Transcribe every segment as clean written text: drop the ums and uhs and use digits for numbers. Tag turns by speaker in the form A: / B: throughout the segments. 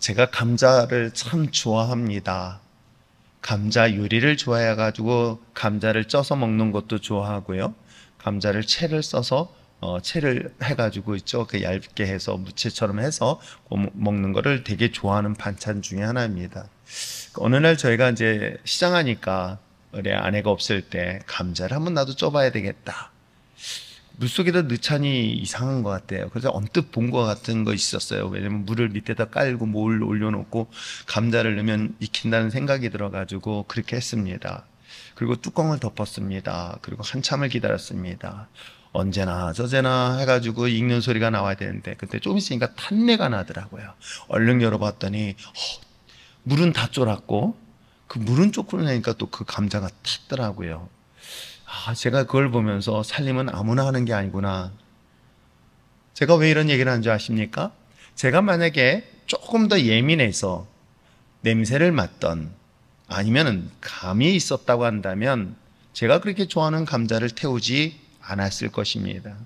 A: 제가 감자를 참 좋아합니다. 감자 요리를 좋아해가지고 감자를 쪄서 먹는 것도 좋아하고요. 감자를 채를 써서 채를 해가지고 있죠. 그 얇게 해서 무채처럼 해서 먹는 거를 되게 좋아하는 반찬 중에 하나입니다. 어느 날 저희가 이제 시장하니까 우리 아내가 없을 때 감자를 한번 나도 쪄봐야 되겠다. 물속에다 넣자니 이상한 것 같아요. 그래서 언뜻 본 것 같은 거 있었어요. 왜냐면 물을 밑에다 깔고 뭘 올려놓고 감자를 넣으면 익힌다는 생각이 들어가지고 그렇게 했습니다. 그리고 뚜껑을 덮었습니다. 그리고 한참을 기다렸습니다. 언제나 저제나 해가지고 익는 소리가 나와야 되는데 그때 좀 있으니까 탄내가 나더라고요. 얼른 열어봤더니 물은 다 쫄았고 그 물은 쫄고 나니까 또 그 감자가 탔더라고요. 제가 그걸 보면서 살림은 아무나 하는 게 아니구나. 제가 왜 이런 얘기를 하는 줄 아십니까? 제가 만약에 조금 더 예민해서 냄새를 맡던 아니면 감이 있었다고 한다면 제가 그렇게 좋아하는 감자를 태우지 않았을 것입니다.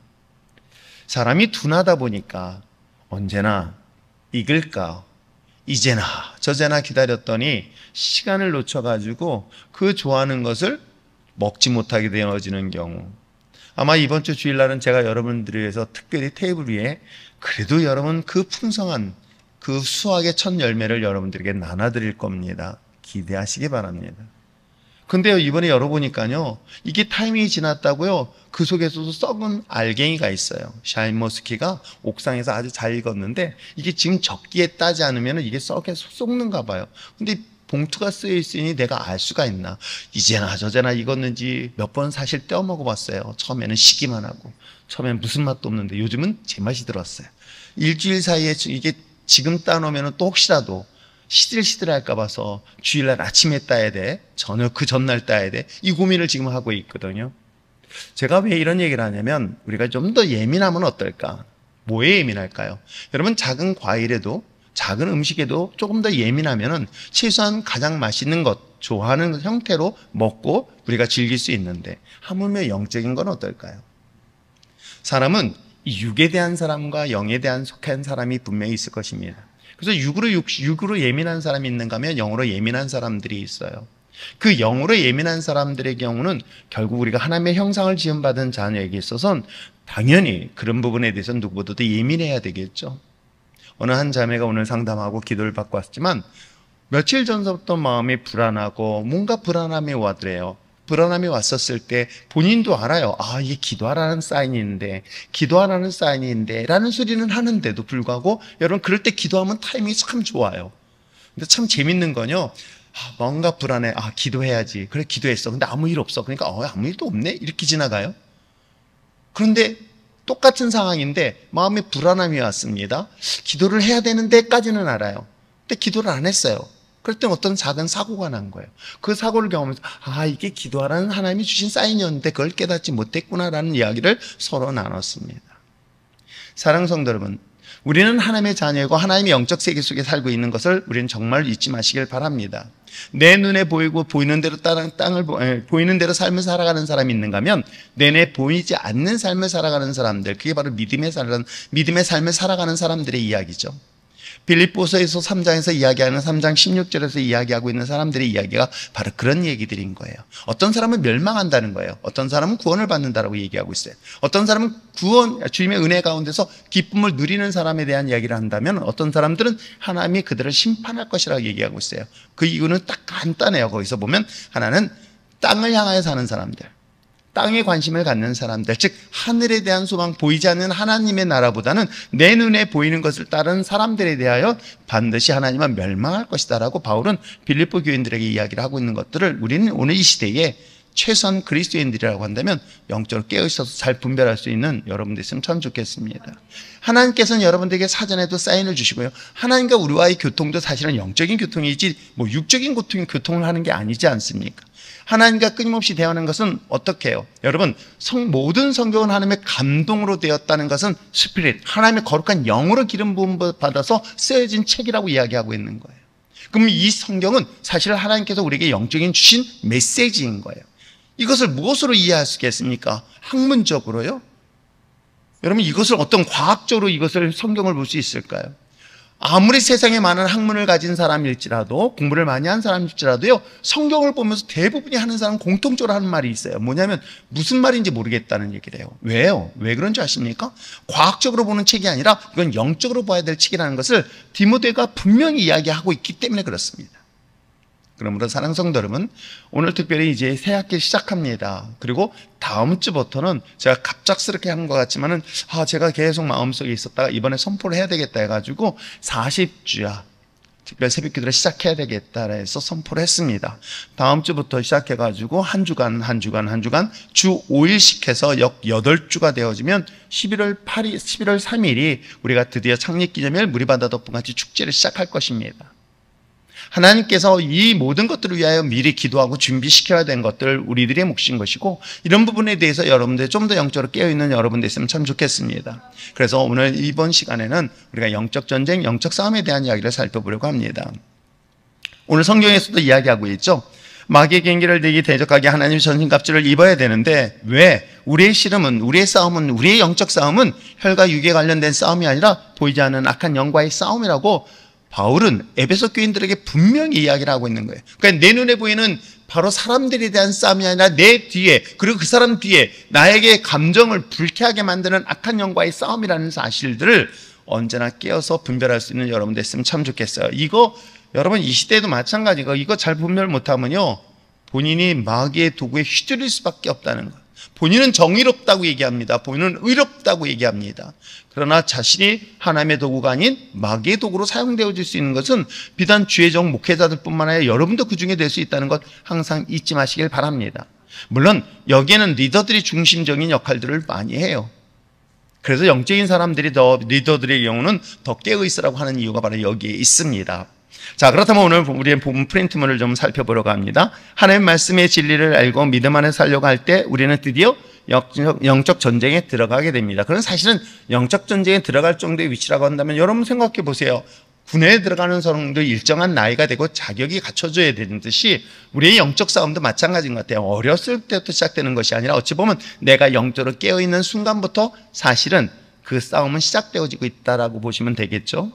A: 사람이 둔하다 보니까 언제나 익을까 이제나 저제나 기다렸더니 시간을 놓쳐가지고 그 좋아하는 것을 먹지 못하게 되어지는 경우, 아마 이번 주 주일날은 제가 여러분들을 위해서 특별히 테이블 위에 그래도 여러분 그 풍성한 그 수확의 첫 열매를 여러분들에게 나눠드릴 겁니다. 기대하시기 바랍니다. 근데요, 이번에 열어보니까요, 이게 타이밍이 지났다고요, 그 속에서도 썩은 알갱이가 있어요. 샤인머스키가 옥상에서 아주 잘 익었는데 이게 지금 적기에 따지 않으면 이게 썩는가 봐요. 근데 봉투가 쓰여 있으니 내가 알 수가 있나. 이제나 저제나 익었는지 몇 번 사실 떼어 먹어봤어요. 처음에는 시기만 하고 처음에는 무슨 맛도 없는데 요즘은 제 맛이 들었어요. 일주일 사이에 이게 지금 따놓으면 또 혹시라도 시들시들할까 봐서 주일날 아침에 따야 돼, 저녁 그 전날 따야 돼, 이 고민을 지금 하고 있거든요. 제가 왜 이런 얘기를 하냐면 우리가 좀 더 예민하면 어떨까. 뭐에 예민할까요? 여러분, 작은 과일에도 작은 음식에도 조금 더 예민하면은 최소한 가장 맛있는 것, 좋아하는 형태로 먹고 우리가 즐길 수 있는데 하물며 영적인 건 어떨까요? 사람은 육에 대한 사람과 영에 대한 속한 사람이 분명히 있을 것입니다. 그래서 육으로 예민한 사람이 있는가 하면 영으로 예민한 사람들이 있어요. 그 영으로 예민한 사람들의 경우는 결국 우리가 하나님의 형상을 지음받은 자녀에게 있어서는 당연히 그런 부분에 대해서는 누구보다도 예민해야 되겠죠. 어느 한 자매가 오늘 상담하고 기도를 받고 왔지만 며칠 전부터 마음이 불안하고 뭔가 불안함이 와더래요. 불안함이 왔었을 때 본인도 알아요. 이게 기도하라는 사인인데 라는 소리는 하는데도 불구하고 여러분, 그럴 때 기도하면 타이밍이 참 좋아요. 근데 참 재밌는 건요, 뭔가 불안해. 기도해야지. 그래, 기도했어. 근데 아무 일 없어. 그러니까 아무 일도 없네? 이렇게 지나가요. 그런데 똑같은 상황인데 마음에 불안함이 왔습니다. 기도를 해야 되는데까지는 알아요. 근데 기도를 안 했어요. 그럴 때 어떤 작은 사고가 난 거예요. 그 사고를 경험해서 이게 기도하라는 하나님이 주신 사인이었는데 그걸 깨닫지 못했구나라는 이야기를 서로 나눴습니다. 사랑하는 성도 여러분, 우리는 하나님의 자녀이고 하나님의 영적 세계 속에 살고 있는 것을 우리는 정말 잊지 마시길 바랍니다. 내 눈에 보이고 보이는 대로 보이는 대로 삶을 살아가는 사람이 있는가 하면 내내 보이지 않는 삶을 살아가는 사람들, 그게 바로 믿음의 삶을 살아가는 사람들의 이야기죠. 빌립보서에서 3장에서 이야기하는 3장 16절에서 이야기하고 있는 사람들의 이야기가 바로 그런 얘기들인 거예요. 어떤 사람은 멸망한다는 거예요. 어떤 사람은 구원을 받는다라고 얘기하고 있어요. 어떤 사람은 주님의 은혜 가운데서 기쁨을 누리는 사람에 대한 이야기를 한다면 어떤 사람들은 하나님이 그들을 심판할 것이라고 얘기하고 있어요. 그 이유는 딱 간단해요. 거기서 보면 하나는 땅을 향하여 사는 사람들, 땅에 관심을 갖는 사람들, 즉 하늘에 대한 소망, 보이지 않는 하나님의 나라보다는 내 눈에 보이는 것을 따르는 사람들에 대하여 반드시 하나님은 멸망할 것이다 라고 바울은 빌립보 교인들에게 이야기를 하고 있는 것들을 우리는 오늘 이 시대에 최소한 그리스도인들이라고 한다면 영적으로 깨어있어서 잘 분별할 수 있는 여러분들 있으면 참 좋겠습니다. 하나님께서는 여러분들에게 사전에도 사인을 주시고요, 하나님과 우리와의 교통도 사실은 영적인 교통이지 육적인 교통을 하는 게 아니지 않습니까? 하나님과 끊임없이 대화하는 것은 어떻게 해요? 여러분, 모든 성경은 하나님의 감동으로 되었다는 것은 스피릿, 하나님의 거룩한 영으로 기름 부음 받아서 쓰여진 책이라고 이야기하고 있는 거예요. 그럼 이 성경은 사실 하나님께서 우리에게 영적인 주신 메시지인 거예요. 이것을 무엇으로 이해할 수 있겠습니까? 학문적으로요? 여러분, 이것을 어떤 과학적으로 이것을 성경을 볼 수 있을까요? 아무리 세상에 많은 학문을 가진 사람일지라도, 공부를 많이 한 사람일지라도요, 성경을 보면서 대부분이 하는 사람은 공통적으로 하는 말이 있어요. 뭐냐면 무슨 말인지 모르겠다는 얘기를 해요. 왜요? 왜 그런지 아십니까? 과학적으로 보는 책이 아니라 이건 영적으로 봐야 될 책이라는 것을 디모데가 분명히 이야기하고 있기 때문에 그렇습니다. 그러므로 사랑하는 성도 여러분, 오늘 특별히 이제 새 학기 시작합니다. 그리고 다음 주부터는 제가 갑작스럽게 하는 것 같지만은 제가 계속 마음속에 있었다가 이번에 선포를 해야 되겠다 해가지고 40주야 특별 새벽 기도를 시작해야 되겠다 해서 선포를 했습니다. 다음 주부터 시작해가지고 한 주간 주 5일씩 해서 역 8주가 되어지면 11월 3일이 우리가 드디어 창립기념일 무리바다 덮음같이 축제를 시작할 것입니다. 하나님께서 이 모든 것들을 위하여 미리 기도하고 준비시켜야 된 것들 우리들의 몫인 것이고, 이런 부분에 대해서 여러분들 좀 더 영적으로 깨어있는 여러분들 있으면 참 좋겠습니다. 그래서 오늘 이번 시간에는 우리가 영적 전쟁, 영적 싸움에 대한 이야기를 살펴보려고 합니다. 오늘 성경에서도 이야기하고 있죠. 마귀의 경기를 내게 대적하게 하나님의 전신갑주를 입어야 되는데, 왜? 우리의 씨름은, 우리의 싸움은, 우리의 영적 싸움은 혈과 육에 관련된 싸움이 아니라 보이지 않는 악한 영과의 싸움이라고 바울은 에베소 교인들에게 분명히 이야기를 하고 있는 거예요. 그러니까 내 눈에 보이는 바로 사람들에 대한 싸움이 아니라 내 뒤에, 그리고 그 사람 뒤에 나에게 감정을 불쾌하게 만드는 악한 영과의 싸움이라는 사실들을 언제나 깨어서 분별할 수 있는 여러분 됐으면 참 좋겠어요. 이거 여러분 이 시대에도 마찬가지고, 이거 잘 분별 못하면요 본인이 마귀의 도구에 휘둘릴 수밖에 없다는 거예요. 본인은 정의롭다고 얘기합니다. 본인은 의롭다고 얘기합니다. 그러나 자신이 하나님의 도구가 아닌 마귀의 도구로 사용되어질 수 있는 것은 비단 주의적 목회자들 뿐만 아니라 여러분도 그 중에 될 수 있다는 것 항상 잊지 마시길 바랍니다. 물론 여기에는 리더들이 중심적인 역할들을 많이 해요. 그래서 영적인 사람들이 리더들의 경우는 더 깨어있으라고 하는 이유가 바로 여기에 있습니다. 자, 그렇다면 오늘 우리의 본문 프린트문을 좀 살펴보려고 합니다. 하나님의 말씀의 진리를 알고 믿음 안에 살려고 할 때 우리는 드디어 영적 전쟁에 들어가게 됩니다. 그런 사실은 영적 전쟁에 들어갈 정도의 위치라고 한다면 여러분 생각해 보세요. 군에 들어가는 사람도 일정한 나이가 되고 자격이 갖춰져야 되는 듯이 우리의 영적 싸움도 마찬가지인 것 같아요. 어렸을 때부터 시작되는 것이 아니라 어찌 보면 내가 영적으로 깨어있는 순간부터 사실은 그 싸움은 시작되어지고 있다라고 보시면 되겠죠.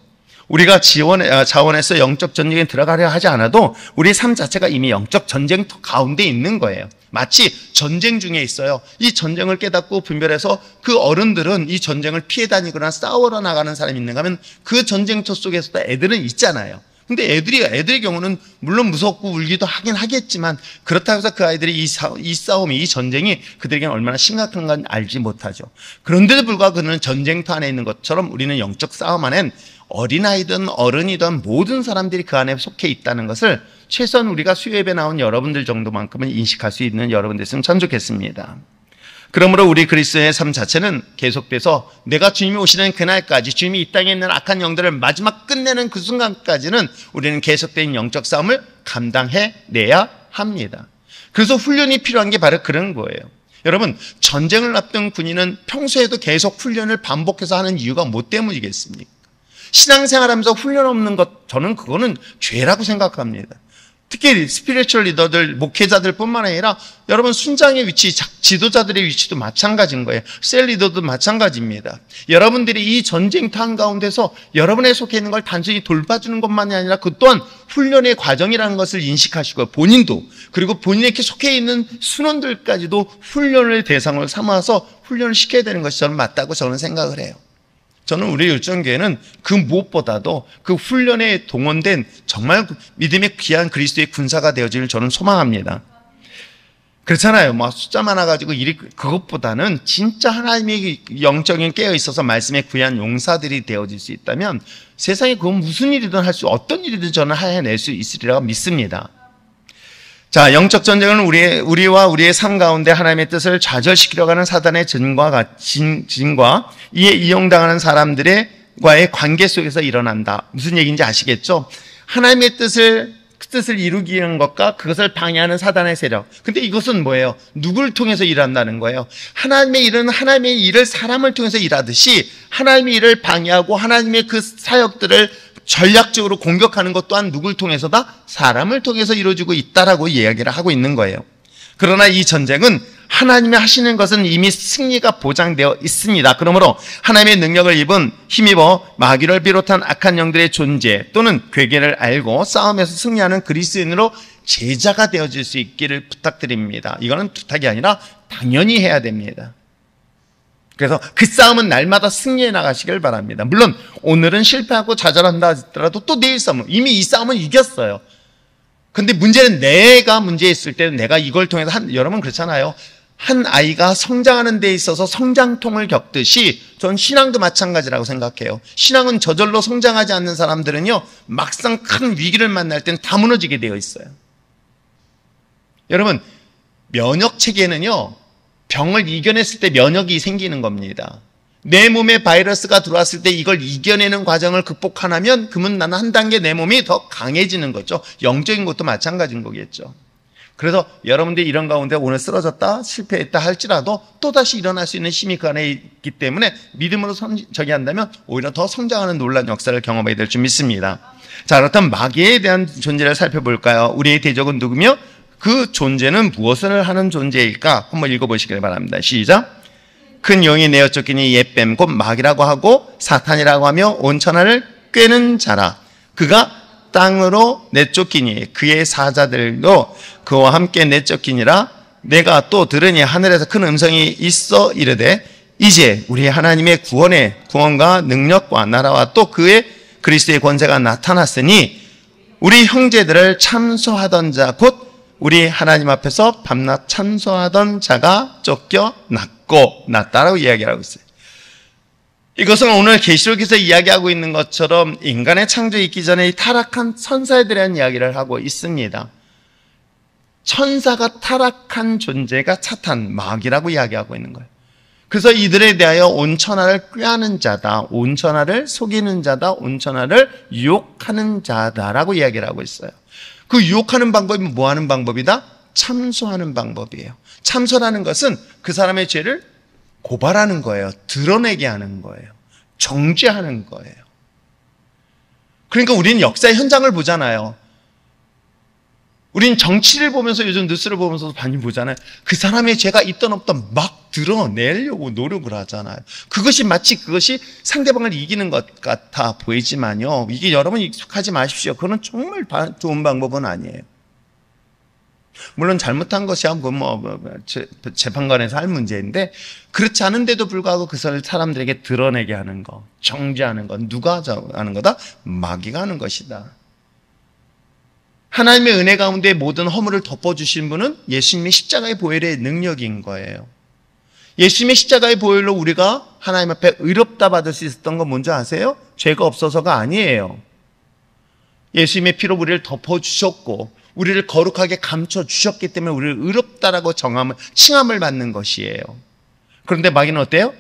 A: 우리가 자원해서 영적 전쟁에 들어가려 하지 않아도 우리의 삶 자체가 이미 영적 전쟁터 가운데 있는 거예요. 마치 전쟁 중에 있어요. 이 전쟁을 깨닫고 분별해서 그 어른들은 이 전쟁을 피해 다니거나 싸우러 나가는 사람이 있는가 하면 그 전쟁터 속에서도 애들은 있잖아요. 근데 애들의 경우는 물론 무섭고 울기도 하긴 하겠지만 그렇다고 해서 그 아이들이 이 싸움이, 이 전쟁이 그들에게는 얼마나 심각한 건 알지 못하죠. 그런데도 불구하고 그는 전쟁터 안에 있는 것처럼 우리는 영적 싸움 안엔 어린아이든 어른이든 모든 사람들이 그 안에 속해 있다는 것을 최소한 우리가 수요예배 나온 여러분들 정도만큼은 인식할 수 있는 여러분 됐으면 참 좋겠습니다. 그러므로 우리 그리스도의 삶 자체는 계속돼서 내가 주님이 오시는 그날까지, 주님이 이 땅에 있는 악한 영들을 마지막 끝내는 그 순간까지는 우리는 계속된 영적 싸움을 감당해내야 합니다. 그래서 훈련이 필요한 게 바로 그런 거예요. 여러분, 전쟁을 앞둔 군인은 평소에도 계속 훈련을 반복해서 하는 이유가 뭐 때문이겠습니까? 신앙생활하면서 훈련 없는 것, 저는 그거는 죄라고 생각합니다. 특히 스피리추얼 리더들, 목회자들 뿐만 아니라 여러분 순장의 위치, 지도자들의 위치도 마찬가지인 거예요. 셀 리더도 마찬가지입니다. 여러분들이 이 전쟁터 한가운데서 여러분에 속해 있는 걸 단순히 돌봐주는 것만이 아니라 그 또한 훈련의 과정이라는 것을 인식하시고 본인도, 그리고 본인에게 속해 있는 순원들까지도 훈련을 대상으로 삼아서 훈련을 시켜야 되는 것이 저는 맞다고 저는 생각을 해요. 저는 우리 율정교회는 그 무엇보다도 그 훈련에 동원된 정말 믿음의 귀한 그리스도의 군사가 되어지길 저는 소망합니다. 그렇잖아요. 막 숫자 많아가지고 그것보다는 진짜 하나님의 영적인 깨어있어서 말씀에 귀한 용사들이 되어질 수 있다면 세상에 그건 무슨 일이든 어떤 일이든 저는 해낼 수 있으리라고 믿습니다. 자, 영적 전쟁은 우리와 우리의 삶 가운데 하나님의 뜻을 좌절시키려고 하는 사단의 진과 이에 이용당하는 사람들과의 관계 속에서 일어난다. 무슨 얘기인지 아시겠죠? 하나님의 뜻을 이루기 위한 것과 그것을 방해하는 사단의 세력. 근데 이것은 뭐예요? 누구를 통해서 일한다는 거예요? 하나님의 일은 하나님의 일을 사람을 통해서 일하듯이 하나님의 일을 방해하고 하나님의 그 사역들을 전략적으로 공격하는 것 또한 누굴 통해서다? 사람을 통해서 이루어지고 있다라고 이야기를 하고 있는 거예요. 그러나 이 전쟁은 하나님이 하시는 것은 이미 승리가 보장되어 있습니다. 그러므로 하나님의 능력을 힘입어 마귀를 비롯한 악한 영들의 존재 또는 괴계를 알고 싸움에서 승리하는 그리스도인으로 제자가 되어질 수 있기를 부탁드립니다. 이거는 부탁이 아니라 당연히 해야 됩니다. 그래서 그 싸움은 날마다 승리해 나가시길 바랍니다. 물론 오늘은 실패하고 좌절한다 하더라도 또 내일 싸움은 이미 이 싸움은 이겼어요. 근데 문제는 내가 문제 있을 때는 내가 이걸 통해서 여러분 그렇잖아요. 한 아이가 성장하는 데 있어서 성장통을 겪듯이 전 신앙도 마찬가지라고 생각해요. 신앙은 저절로 성장하지 않는 사람들은요, 막상 큰 위기를 만날 때는 다 무너지게 되어 있어요. 여러분, 면역 체계는요, 병을 이겨냈을 때 면역이 생기는 겁니다. 내 몸에 바이러스가 들어왔을 때 이걸 이겨내는 과정을 극복하면 그러면 나는 한 단계 내 몸이 더 강해지는 거죠. 영적인 것도 마찬가지인 거겠죠. 그래서 여러분들이 이런 가운데 오늘 쓰러졌다 실패했다 할지라도 또다시 일어날 수 있는 힘이 그 안에 있기 때문에 믿음으로 저기 한다면 오히려 더 성장하는 놀라운 역사를 경험하게 될 줄 믿습니다. 자, 그렇다면 마귀에 대한 존재를 살펴볼까요? 우리의 대적은 누구며 그 존재는 무엇을 하는 존재일까? 한번 읽어보시길 바랍니다. 시작. 큰 용이 내어 쫓기니 옛뱀 곧 마귀라고 하고 사탄이라고 하며 온 천하를 꿰는 자라. 그가 땅으로 내쫓기니 그의 사자들도 그와 함께 내쫓기니라. 내가 또 들으니 하늘에서 큰 음성이 있어 이르되 이제 우리 하나님의 구원과 능력과 나라와 또 그의 그리스도의 권세가 나타났으니 우리 형제들을 참소하던 자 곧 우리 하나님 앞에서 밤낮 참소하던 자가 쫓겨났다라고 이야기하고 있어요. 이것은 오늘 계시록에서 이야기하고 있는 것처럼 인간의 창조에 있기 전에 타락한 천사에 대한 이야기를 하고 있습니다. 천사가 타락한 존재가 사탄, 마귀라고 이야기하고 있는 거예요. 그래서 이들에 대하여 온 천하를 꾀하는 자다, 온 천하를 속이는 자다, 온 천하를 유혹하는 자다라고 이야기를 하고 있어요. 그 유혹하는 방법이 뭐 하는 방법이다? 참소하는 방법이에요. 참소라는 것은 그 사람의 죄를 고발하는 거예요. 드러내게 하는 거예요. 정죄하는 거예요. 그러니까 우리는 역사의 현장을 보잖아요. 우리는 정치를 보면서 요즘 뉴스를 보면서도 많이 보잖아요. 그 사람의 죄가 있던 없던 막 드러내려고 노력을 하잖아요. 그것이 상대방을 이기는 것 같아 보이지만요. 이게 여러분 익숙하지 마십시오. 그건 정말 좋은 방법은 아니에요. 물론 잘못한 것이야 재판관에서 할 문제인데 그렇지 않은데도 불구하고 그 사람들에게 드러내게 하는 거, 정죄하는 건 누가 하는 거다? 마귀가 하는 것이다. 하나님의 은혜 가운데 모든 허물을 덮어주신 분은 예수님의 십자가의 보혈의 능력인 거예요. 예수님의 십자가의 보혈로 우리가 하나님 앞에 의롭다 받을 수 있었던 건 뭔지 아세요? 죄가 없어서가 아니에요. 예수님의 피로 우리를 덮어주셨고 우리를 거룩하게 감춰주셨기 때문에 우리를 의롭다라고 칭함을 받는 것이에요. 그런데 마귀는 어때요?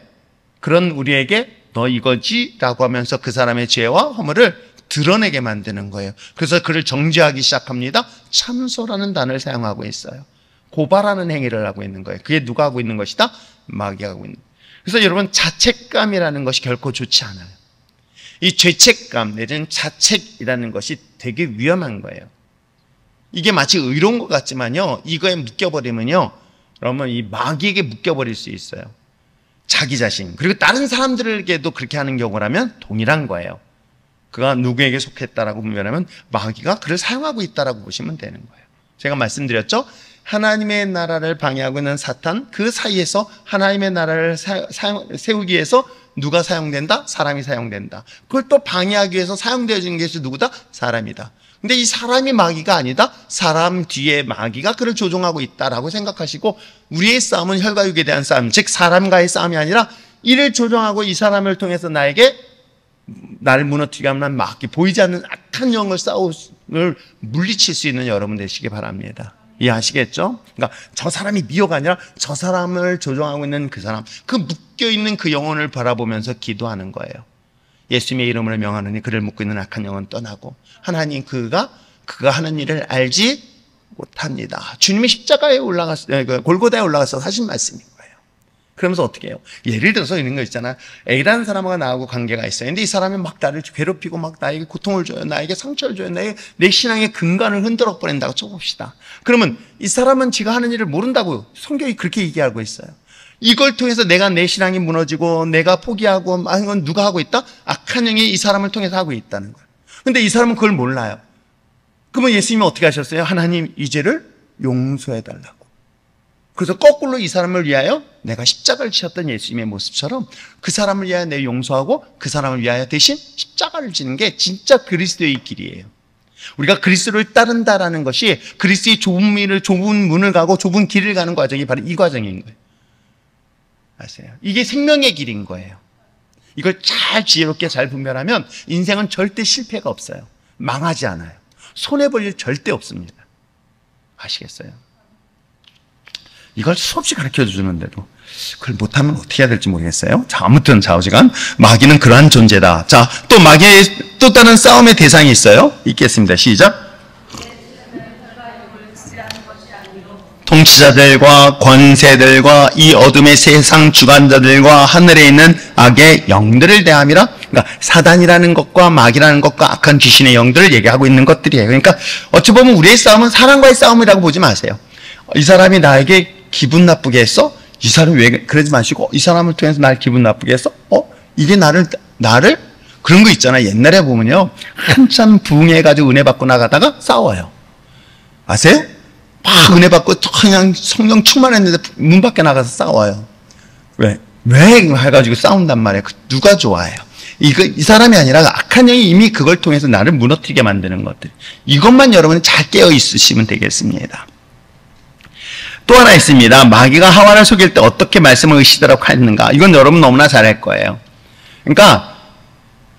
A: 그런 우리에게 너 이거지? 라고 하면서 그 사람의 죄와 허물을 드러내게 만드는 거예요. 그래서 그를 정죄하기 시작합니다. 참소라는 단어를 사용하고 있어요. 고발하는 행위를 하고 있는 거예요. 그게 누가 하고 있는 것이다? 마귀가 하고 있는 거예요. 그래서 여러분 자책감이라는 것이 결코 좋지 않아요. 이 죄책감 내지는 자책이라는 것이 되게 위험한 거예요. 이게 마치 의로운 것 같지만요, 이거에 묶여버리면요, 그러면 이 마귀에게 묶여버릴 수 있어요. 자기 자신 그리고 다른 사람들에게도 그렇게 하는 경우라면 동일한 거예요. 그가 누구에게 속했다라고 보면 마귀가 그를 사용하고 있다라고 보시면 되는 거예요. 제가 말씀드렸죠? 하나님의 나라를 방해하고 있는 사탄, 그 사이에서 하나님의 나라를 세우기 위해서 누가 사용된다? 사람이 사용된다. 그걸 또 방해하기 위해서 사용되어지는 것이 누구다? 사람이다. 근데 이 사람이 마귀가 아니다? 사람 뒤에 마귀가 그를 조종하고 있다라고 생각하시고 우리의 싸움은 혈과 육에 대한 싸움, 즉 사람과의 싸움이 아니라 이를 조종하고 이 사람을 통해서 나를 무너뜨리게 하는 마귀, 보이지 않는 악한 영을 물리칠 수 있는 여러분 되시기 바랍니다. 이해하시겠죠? 그러니까 저 사람이 미워가 아니라 저 사람을 조종하고 있는 그 사람, 그 묶여있는 그 영혼을 바라보면서 기도하는 거예요. 예수님의 이름으로 명하노니 그를 묶고 있는 악한 영은 떠나고 하나님 그가 하는 일을 알지 못합니다. 주님이 십자가에 골고다에 올라가서 하신 말씀인 거예요. 그러면서 어떻게 해요? 예를 들어서 이런 거 있잖아. A라는 사람과 나하고 관계가 있어요. 근데 이 사람이 막 나를 괴롭히고 막 나에게 고통을 줘요. 나에게 상처를 줘요. 내 신앙의 근간을 흔들어 버린다고 쳐봅시다. 그러면 이 사람은 지가 하는 일을 모른다고 성경이 그렇게 얘기하고 있어요. 이걸 통해서 내가 내 신앙이 무너지고 내가 포기하고 하는 건 누가 하고 있다? 악한 영이 이 사람을 통해서 하고 있다는 거예요. 근데 이 사람은 그걸 몰라요. 그러면 예수님은 어떻게 하셨어요? 하나님 이 죄를 용서해달라고. 그래서 거꾸로 이 사람을 위하여 내가 십자가를 지셨던 예수님의 모습처럼 그 사람을 위하여 내 용서하고 그 사람을 위하여 대신 십자가를 지는 게 진짜 그리스도의 길이에요. 우리가 그리스도를 따른다라는 것이 그리스도의 좁은 문을 가고 좁은 길을 가는 과정이 바로 이 과정인 거예요. 아세요? 이게 생명의 길인 거예요. 이걸 잘 지혜롭게 잘 분별하면 인생은 절대 실패가 없어요. 망하지 않아요. 손해볼 일 절대 없습니다. 아시겠어요? 이걸 수없이 가르쳐 주는데도 그걸 못하면 어떻게 해야 될지 모르겠어요. 자, 아무튼 좌우지간 마귀는 그러한 존재다. 자, 또 마귀의 또 다른 싸움의 대상이 있어요. 읽겠습니다. 시작. 통치자들과 권세들과 이 어둠의 세상 주관자들과 하늘에 있는 악의 영들을 대함이라. 그러니까 사단이라는 것과 마귀라는 것과 악한 귀신의 영들을 얘기하고 있는 것들이에요. 그러니까 어찌 보면 우리의 싸움은 사람과의 싸움이라고 보지 마세요. 이 사람이 나에게 기분 나쁘게 했어? 이 사람이 왜 그러지 마시고 이 사람을 통해서 날 기분 나쁘게 했어? 이게 나를 그런 거 있잖아. 옛날에 보면요. 한참 부흥해가지고 은혜 받고 나가다가 싸워요. 아세요? 막 은혜 받고 그냥 성령 충만했는데 문 밖에 나가서 싸워요. 왜 해가지고 싸운단 말이에요. 누가 좋아해요? 이 사람이 아니라 악한 영이 이미 그걸 통해서 나를 무너뜨리게 만드는 것들. 이것만 여러분이 잘 깨어 있으시면 되겠습니다. 또 하나 있습니다. 마귀가 하와를 속일 때 어떻게 말씀을 의시더라고 했는가. 이건 여러분 너무나 잘할 거예요. 그러니까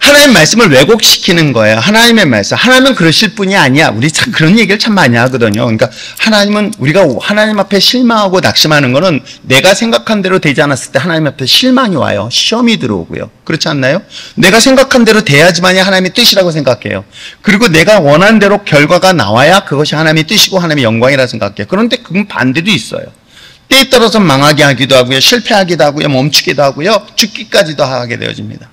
A: 하나님의 말씀을 왜곡시키는 거예요. 하나님의 말씀. 하나님은 그러실 분이 아니야. 우리 참 그런 얘기를 참 많이 하거든요. 그러니까 하나님은 우리가 하나님 앞에 실망하고 낙심하는 거는 내가 생각한 대로 되지 않았을 때 하나님 앞에 실망이 와요. 시험이 들어오고요. 그렇지 않나요? 내가 생각한 대로 돼야지만이 하나님의 뜻이라고 생각해요. 그리고 내가 원하는 대로 결과가 나와야 그것이 하나님의 뜻이고 하나님의 영광이라 생각해요. 그런데 그건 반대도 있어요. 때에 따라서 망하게 하기도 하고요. 실패하기도 하고요. 멈추기도 하고요. 죽기까지도 하게 되어집니다.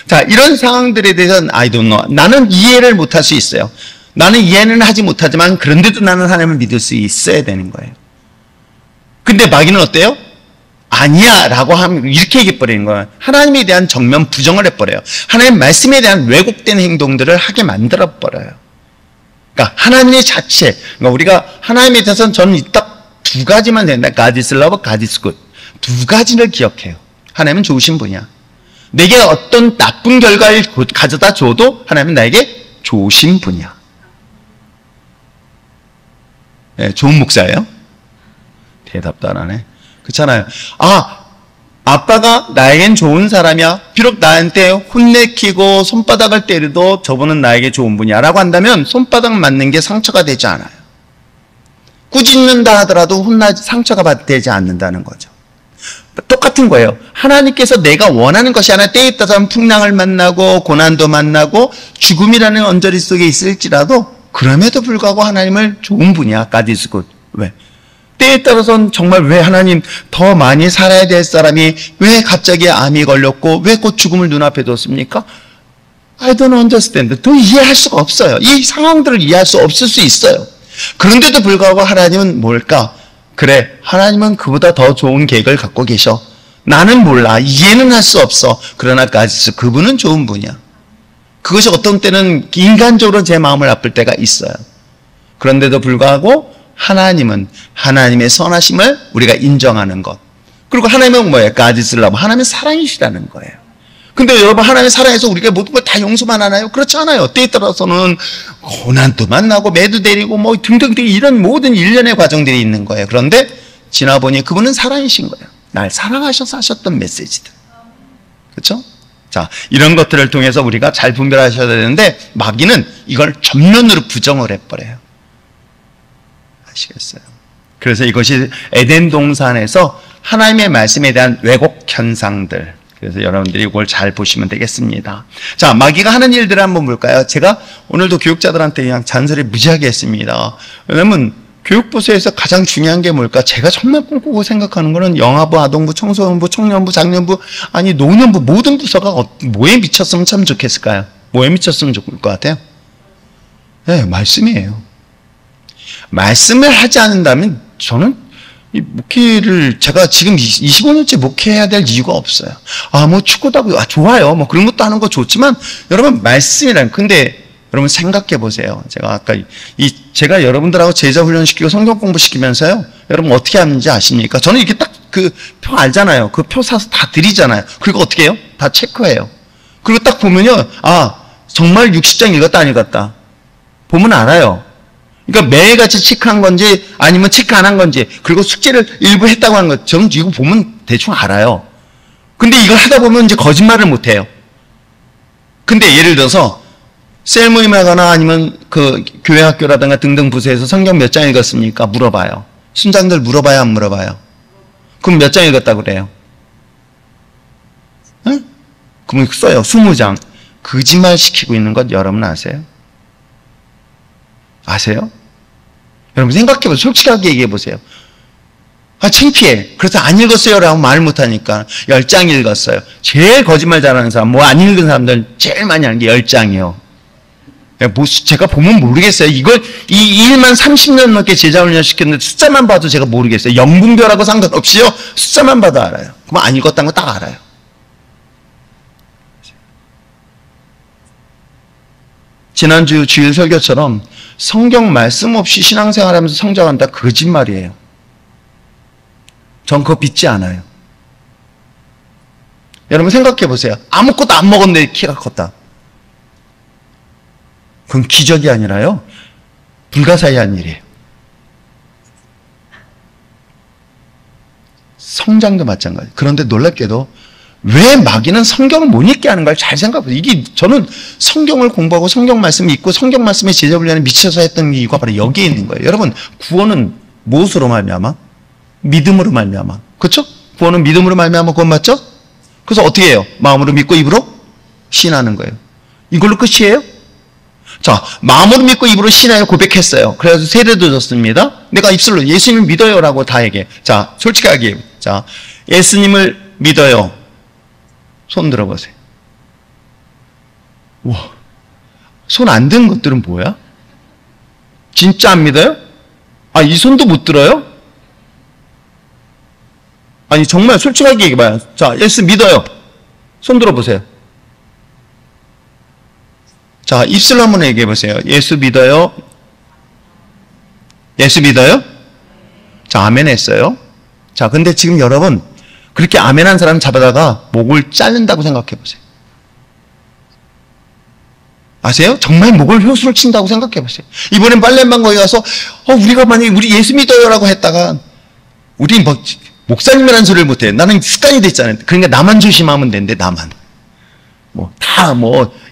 A: 자, 이런 상황들에 대해서는 I don't know. 나는 이해를 못할 수 있어요. 나는 이해는 하지 못하지만 그런데도 나는 하나님을 믿을 수 있어야 되는 거예요. 근데 마귀는 어때요? 아니야 라고 하면 이렇게 얘기해버리는 거예요. 하나님에 대한 정면 부정을 해버려요. 하나님 말씀에 대한 왜곡된 행동들을 하게 만들어버려요. 그러니까 하나님의 자체, 그러니까 우리가 하나님에 대해서는 저는 딱 두 가지만 된다. God is love, God is good. 두 가지를 기억해요. 하나님은 좋으신 분이야. 내게 어떤 나쁜 결과를 가져다 줘도 하나님은 나에게 좋으신 분이야. 네, 좋은 목사예요? 대답도 안 하네. 그렇잖아요. 아빠가 나에겐 좋은 사람이야. 비록 나한테 혼내키고 손바닥을 때려도 저분은 나에게 좋은 분이야 라고 한다면 손바닥 맞는 게 상처가 되지 않아요. 꾸짖는다 하더라도 상처가 되지 않는다는 거죠. 똑같은 거예요. 하나님께서 내가 원하는 것이 하나 때에 따라서는 풍랑을 만나고 고난도 만나고 죽음이라는 언저리 속에 있을지라도 그럼에도 불구하고 하나님을 좋은 분이야. God is good. 왜? 때에 따라서는 정말 왜 하나님 더 많이 살아야 될 사람이 왜 갑자기 암이 걸렸고 왜 곧 죽음을 눈앞에 뒀습니까? I don't understand. 더 이해할 수가 없어요. 이 상황들을 이해할 수 없을 수 있어요. 그런데도 불구하고 하나님은 뭘까? 그래, 하나님은 그보다 더 좋은 계획을 갖고 계셔. 나는 몰라. 이해는 할 수 없어. 그러나 그분은 좋은 분이야. 그것이 어떤 때는 인간적으로 제 마음을 아플 때가 있어요. 그런데도 불구하고 하나님은 하나님의 선하심을 우리가 인정하는 것. 그리고 하나님은 뭐예요? God is love. 하나님은 사랑이시라는 거예요. 근데 여러분 하나님의 사랑에서 우리가 모든 걸 다 용서만 하나요? 그렇지 않아요. 때에 따라서는 고난도 만나고 매도 내리고 뭐 등등등 이런 모든 일련의 과정들이 있는 거예요. 그런데 지나보니 그분은 사랑이신 거예요. 날 사랑하셔서 하셨던 메시지들. 그렇죠? 자, 이런 것들을 통해서 우리가 잘 분별하셔야 되는데 마귀는 이걸 전면으로 부정을 해버려요. 아시겠어요? 그래서 이것이 에덴 동산에서 하나님의 말씀에 대한 왜곡 현상들. 그래서 여러분들이 이걸 잘 보시면 되겠습니다. 자, 마귀가 하는 일들을 한번 볼까요? 제가 오늘도 교육자들한테 그냥 잔소리 무지하게 했습니다. 왜냐면 교육부서에서 가장 중요한 게 뭘까? 제가 정말 꿈꾸고 생각하는 거는 영아부, 아동부, 청소년부, 청년부, 장년부, 아니 노년부 모든 부서가 뭐에 미쳤으면 참 좋겠을까요? 뭐에 미쳤으면 좋을 것 같아요? 네, 말씀이에요. 말씀을 하지 않는다면 저는 이 목회를 제가 지금 25년째 목회해야 될 이유가 없어요. 뭐 축구도 하고 좋아요. 뭐 그런 것도 하는 거 좋지만 여러분 말씀이란 근데 여러분 생각해 보세요. 제가 아까 제가 여러분들하고 제자 훈련시키고 성경 공부시키면서요. 여러분 어떻게 하는지 아십니까? 저는 이렇게 딱 그 표 알잖아요. 그 표 사서 다 드리잖아요. 그리고 어떻게 해요? 다 체크해요. 그리고 딱 보면요. 정말 60장 읽었다 안 읽었다. 보면 알아요. 그러니까 매일같이 체크한 건지 아니면 체크 안 한 건지 그리고 숙제를 일부 했다고 하는 거 저는 이거 보면 대충 알아요. 근데 이걸 하다 보면 이제 거짓말을 못 해요. 근데 예를 들어서 셀 모임을 하거나 아니면 그 교회 학교라든가 등등 부서에서 성경 몇 장 읽었습니까? 물어봐요. 순장들 물어봐요, 안 물어봐요? 그럼 몇 장 읽었다고 그래요? 응? 그럼 써요. 20장. 거짓말 시키고 있는 것 여러분 아세요? 아세요? 여러분 생각해보세요. 솔직하게 얘기해보세요. 창피해. 그래서 안 읽었어요 라고 말 못하니까 10장 읽었어요. 제일 거짓말 잘하는 사람, 뭐 안 읽은 사람들 제일 많이 하는 게 10장이요. 제가 보면 모르겠어요. 이 일만 30년 넘게 제자훈련 시켰는데 숫자만 봐도 제가 모르겠어요. 영분별하고 상관없이요. 숫자만 봐도 알아요. 그럼 안 읽었다는 거 딱 알아요. 지난주 주일 설교처럼 성경 말씀 없이 신앙생활하면서 성장한다 거짓말이에요. 전 그거 믿지 않아요. 여러분 생각해 보세요. 아무것도 안 먹었는데 키가 컸다. 그건 기적이 아니라요. 불가사의한 일이에요. 성장도 마찬가지. 그런데 놀랍게도 왜 마귀는 성경을 못 읽게 하는가를 잘 생각해보세요. 이게 저는 성경을 공부하고 성경 말씀을 읽고 성경 말씀에 제자훈련에 미쳐서 했던 이유가 바로 여기에 있는 거예요. 여러분 구원은 무엇으로 말미암아? 믿음으로 말미암아. 그렇죠? 구원은 믿음으로 말미암아 그건 맞죠? 그래서 어떻게 해요? 마음으로 믿고 입으로 신하는 거예요. 이걸로 끝이에요? 자, 마음으로 믿고 입으로 신하여 고백했어요. 그래서 세례도 줬습니다. 내가 입술로 예수님을 믿어요라고 다 얘기해. 자, 솔직하게. 자, 예수님을 믿어요. 손 들어보세요. 와, 손 안 든 것들은 뭐야? 진짜 안 믿어요? 이 손도 못 들어요? 아니, 정말 솔직하게 얘기해봐요. 자, 예수 믿어요. 손 들어보세요. 자, 입술로 한번 얘기해보세요. 예수 믿어요? 예수 믿어요? 자, 아멘 했어요. 자, 근데 지금 여러분, 그렇게 아멘 한 사람 잡아다가 목을 자른다고 생각해보세요. 아세요? 정말 목을 효수를 친다고 생각해보세요. 이번엔 빨래방 거기 가서, 우리가 만약에 우리 예수 믿어요라고 했다가, 우리 목사님이라는 소리를 못해. 나는 습관이 됐잖아요. 그러니까 나만 조심하면 되는데, 나만.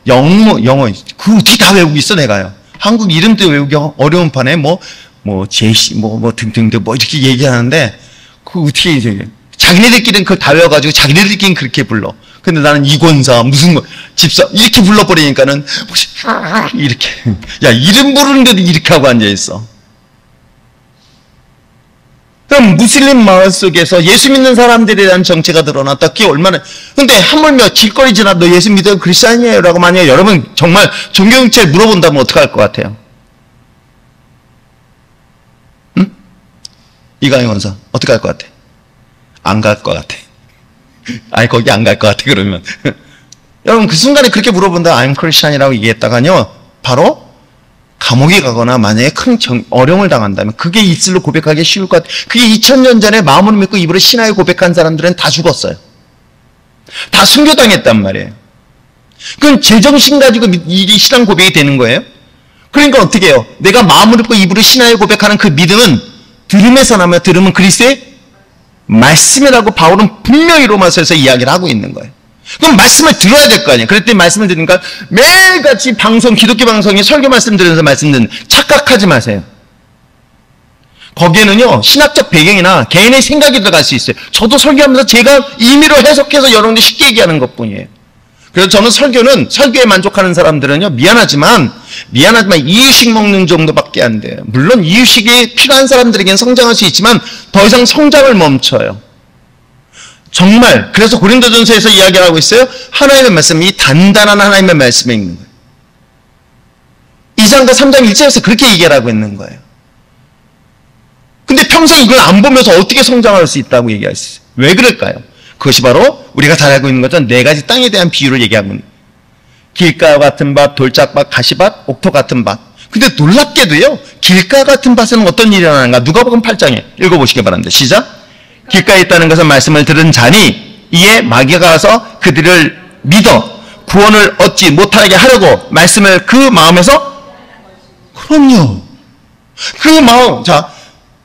A: 영어, 그 어떻게 다 외우고 있어, 내가요. 한국 이름도 외우기 어려운 판에 제시, 등등등, 이렇게 얘기하는데, 그 어떻게 이제, 자기네들끼리는 그걸 다 외워가지고 자기네들끼리는 그렇게 불러. 근데 나는 이권사, 집사, 이렇게 불러버리니까는, 이렇게. 야, 이름 부르는데도 이렇게 하고 앉아있어. 그럼 무슬림 마을 속에서 예수 믿는 사람들에 대한 정체가 드러났다. 그게 얼마나, 근데 하물며 길거리 지나 너 예수 믿어요? 크리스찬이에요? 라고 만약에 여러분 정말 종교경찰 물어본다면 어떡할 것 같아요? 응? 이강희 원사, 어떡할 것 같아? 안 갈 것 같아. 거기 안 갈 것 같아, 그러면. 여러분, 그 순간에 그렇게 물어본다, I'm Christian이라고 얘기했다가요, 바로 감옥에 가거나 만약에 큰 어려움을 당한다면 그게 입술로 고백하기 쉬울 것 같아요. 그게 2000년 전에 마음으로 믿고 입으로 신하여 고백한 사람들은 다 죽었어요. 다 순교당했단 말이에요. 그럼 제정신 가지고 이게 신앙 고백이 되는 거예요? 그러니까 어떻게 해요? 내가 마음으로 믿고 입으로 신하여 고백하는 그 믿음은 들음에서 나며 들음은 그리스도의 말씀이라고 바울은 분명히 로마서에서 이야기를 하고 있는 거예요. 그럼 말씀을 들어야 될 거 아니에요. 그랬더니 말씀을 들으니까 매일같이 기독교 방송에 설교 말씀 들으면서 말씀 듣는, 착각하지 마세요. 거기에는요, 신학적 배경이나 개인의 생각이 들어갈 수 있어요. 저도 설교하면서 제가 임의로 해석해서 여러분들 쉽게 얘기하는 것 뿐이에요. 그래서 저는 설교에 만족하는 사람들은요, 미안하지만 이유식 먹는 정도밖에 정도밖에 안 돼요. 물론 이유식이 필요한 사람들에게는 성장할 수 있지만 더 이상 성장을 멈춰요. 정말 그래서 고린도전서에서 이야기하고 있어요. 하나님의 말씀이 단단한 하나님의 말씀에 있는 거예요. 2장과 3장 1절에서 그렇게 얘기하고 있는 거예요. 근데 평생 이걸 안 보면서 어떻게 성장할 수 있다고 얘기하셨어요. 왜 그럴까요? 그것이 바로 우리가 잘 알고 있는 것처럼 네 가지 땅에 대한 비유를 얘기하고 있는 거예요. 길가 같은 밭, 돌짝밭, 가시밭, 옥토 같은 밭. 근데 놀랍게도요, 길가 같은 밭에는 어떤 일이 일어나는가? 누가복음 8장에 읽어보시기 바랍니다. 시작. 길가에 있다는 것은 말씀을 들은 자니 이에 마귀가 와서 그들을 믿어 구원을 얻지 못하게 하려고 말씀을 그 마음에서 그럼요. 그 마음. 자,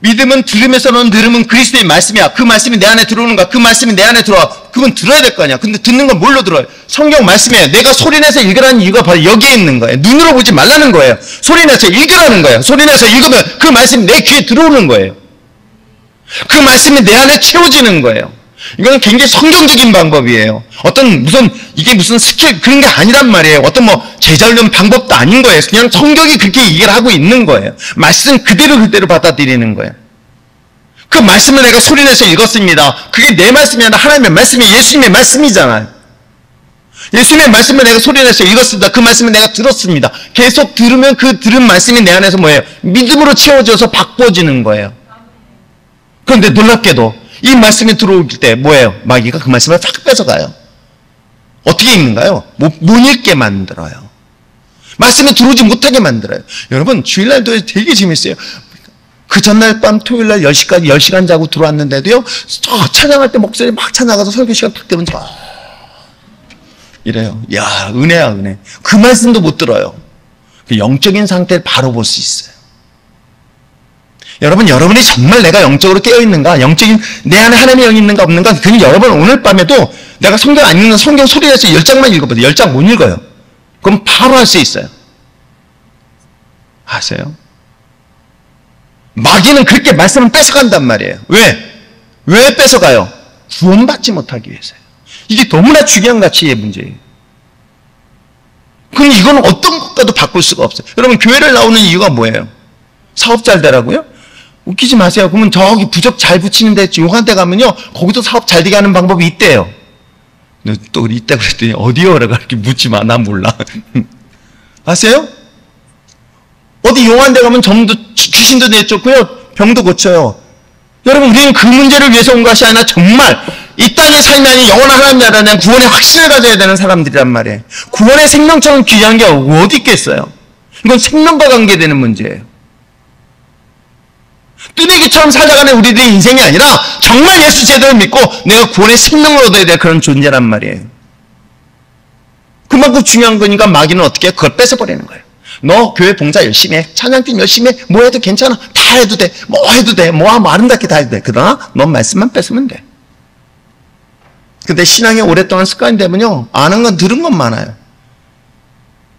A: 믿음은 들음에서는 들음은 그리스도의 말씀이야. 그 말씀이 내 안에 들어오는가? 그 말씀이 내 안에 들어와. 그건 들어야 될 거 아니야. 근데 듣는 건 뭘로 들어요? 성경 말씀이에요. 내가 소리내서 읽으라는 이유가 바로 여기에 있는 거예요. 눈으로 보지 말라는 거예요. 소리내서 읽으라는 거예요. 소리내서 읽으면 그 말씀이 내 귀에 들어오는 거예요. 그 말씀이 내 안에 채워지는 거예요. 이건 굉장히 성경적인 방법이에요. 이게 무슨 스킬 그런 게 아니란 말이에요. 어떤 제자훈련 방법도 아닌 거예요. 그냥 성경이 그렇게 얘기를 하고 있는 거예요. 말씀 그대로 받아들이는 거예요. 그 말씀을 내가 소리내서 읽었습니다. 그게 내 말씀이 아니라 하나님의 말씀이 예수님의 말씀이잖아요. 예수님의 말씀을 내가 소리내서 읽었습니다. 그 말씀을 내가 들었습니다. 계속 들으면 그 들은 말씀이 내 안에서 뭐예요? 믿음으로 채워져서 바꿔지는 거예요. 그런데 놀랍게도 이 말씀이 들어올 때 뭐예요? 마귀가 그 말씀을 싹 뺏어가요. 어떻게 읽는가요? 못 읽게 만들어요. 말씀이 들어오지 못하게 만들어요. 여러분 주일날도 되게 재밌어요. 그 전날 밤 토요일날 10시까지 10시간 자고 들어왔는데도요, 찬양할 때 목소리 막 찬양하서 설교 시간 딱 되면 이래요. 야, 은혜야, 은혜. 그 말씀도 못 들어요. 그 영적인 상태를 바로 볼 수 있어요. 여러분, 여러분이 정말 내가 영적으로 깨어있는가? 영적인, 내 안에 하나님의 영이 있는가 없는가? 그건 여러분 오늘 밤에도 내가 성경 안 읽는 성경 소리내서 10장만 읽어보세요. 10장 못 읽어요. 그럼 바로 할 수 있어요. 아세요? 마귀는 그렇게 말씀을 뺏어간단 말이에요. 왜 뺏어가요? 구원받지 못하기 위해서요. 이게 너무나 중요한 가치의 문제예요. 그럼 이건 어떤 것과도 바꿀 수가 없어요. 여러분, 교회를 나오는 이유가 뭐예요? 사업 잘 되라고요? 웃기지 마세요. 그러면 저기 부적 잘 붙이는데 용한 데 가면요, 거기도 사업 잘 되게 하는 방법이 있대요. 또 있다 그랬더니 어디요? 라고 이렇게 묻지 마. 난 몰라. 아세요? 어디 용한 데 가면 점도 귀신도 내쫓고요, 병도 고쳐요. 여러분, 우리는 그 문제를 위해서 온 것이 아니라 정말 이 땅에 살면 영원한 하나님 나라에 대한 구원의 확신을 가져야 되는 사람들이란 말이에요. 구원의 생명처럼 귀한 게 어디 있겠어요? 이건 생명과 관계되는 문제예요. 뜨내기처럼 살아가는 우리들의 인생이 아니라 정말 예수 제대로 믿고 내가 구원의 생명을 얻어야 될 그런 존재란 말이에요. 그만큼 중요한 거니까 마귀는 어떻게 해? 그걸 뺏어버리는 거예요. 너 교회 봉사 열심히 해. 찬양팀 열심히 해. 뭐 해도 괜찮아. 다 해도 돼. 뭐 해도 돼. 뭐 아름답게 다 해도 돼. 그러나 넌 말씀만 뺏으면 돼. 근데 신앙이 오랫동안 습관이 되면요, 아는 건 들은 건 많아요.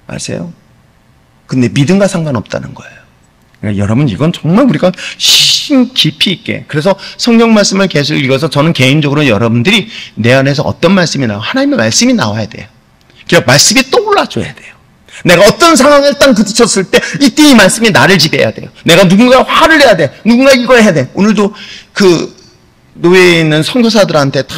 A: 아세요? 근데 믿음과 상관없다는 거예요. 그러니까 여러분, 이건 정말 우리가 심 깊이 있게, 그래서 성경 말씀을 계속 읽어서 저는 개인적으로 여러분들이 내 안에서 어떤 말씀이 나와, 하나님의 말씀이 나와야 돼요. 그러니까 말씀이 떠올라줘야 돼요. 내가 어떤 상황을 딱 부딪혔을 때 이때 이 말씀이 나를 지배해야 돼요. 내가 누군가 화를 내야 돼. 누군가 이거 해야 돼. 오늘도 그 노예에 있는 선교사들한테 다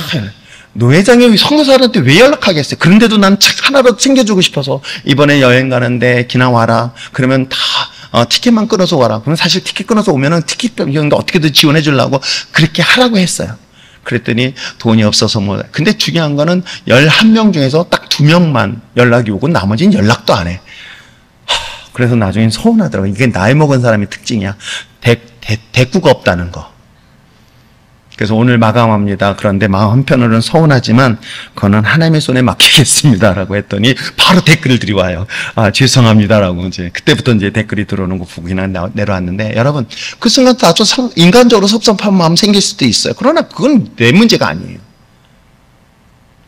A: 노회장이 선교사한테 왜 연락하겠어요? 그런데도 난 책 하나라도 챙겨주고 싶어서 이번에 여행 가는데 기나 와라. 그러면 다 티켓만 끊어서 와라. 그러면 사실 티켓 끊어서 오면은 티켓 비용도 어떻게든 지원해 주려고 그렇게 하라고 했어요. 그랬더니 돈이 없어서 뭐. 근데 중요한 거는 11명 중에서 딱 2명만 연락이 오고 나머지는 연락도 안 해. 그래서 나중엔 서운하더라고요. 이게 나이 먹은 사람의 특징이야. 대꾸가 없다는 거. 그래서 오늘 마감합니다. 그런데 마음 한편으로는 서운하지만 그거는 하나님의 손에 맡기겠습니다라고 했더니 바로 댓글들이 와요. 아, 죄송합니다라고. 이제 그때부터 이제 댓글이 들어오는 거 보고 그냥 내려왔는데, 여러분, 그 순간 나도 인간적으로 섭섭한 마음 생길 수도 있어요. 그러나 그건 내 문제가 아니에요.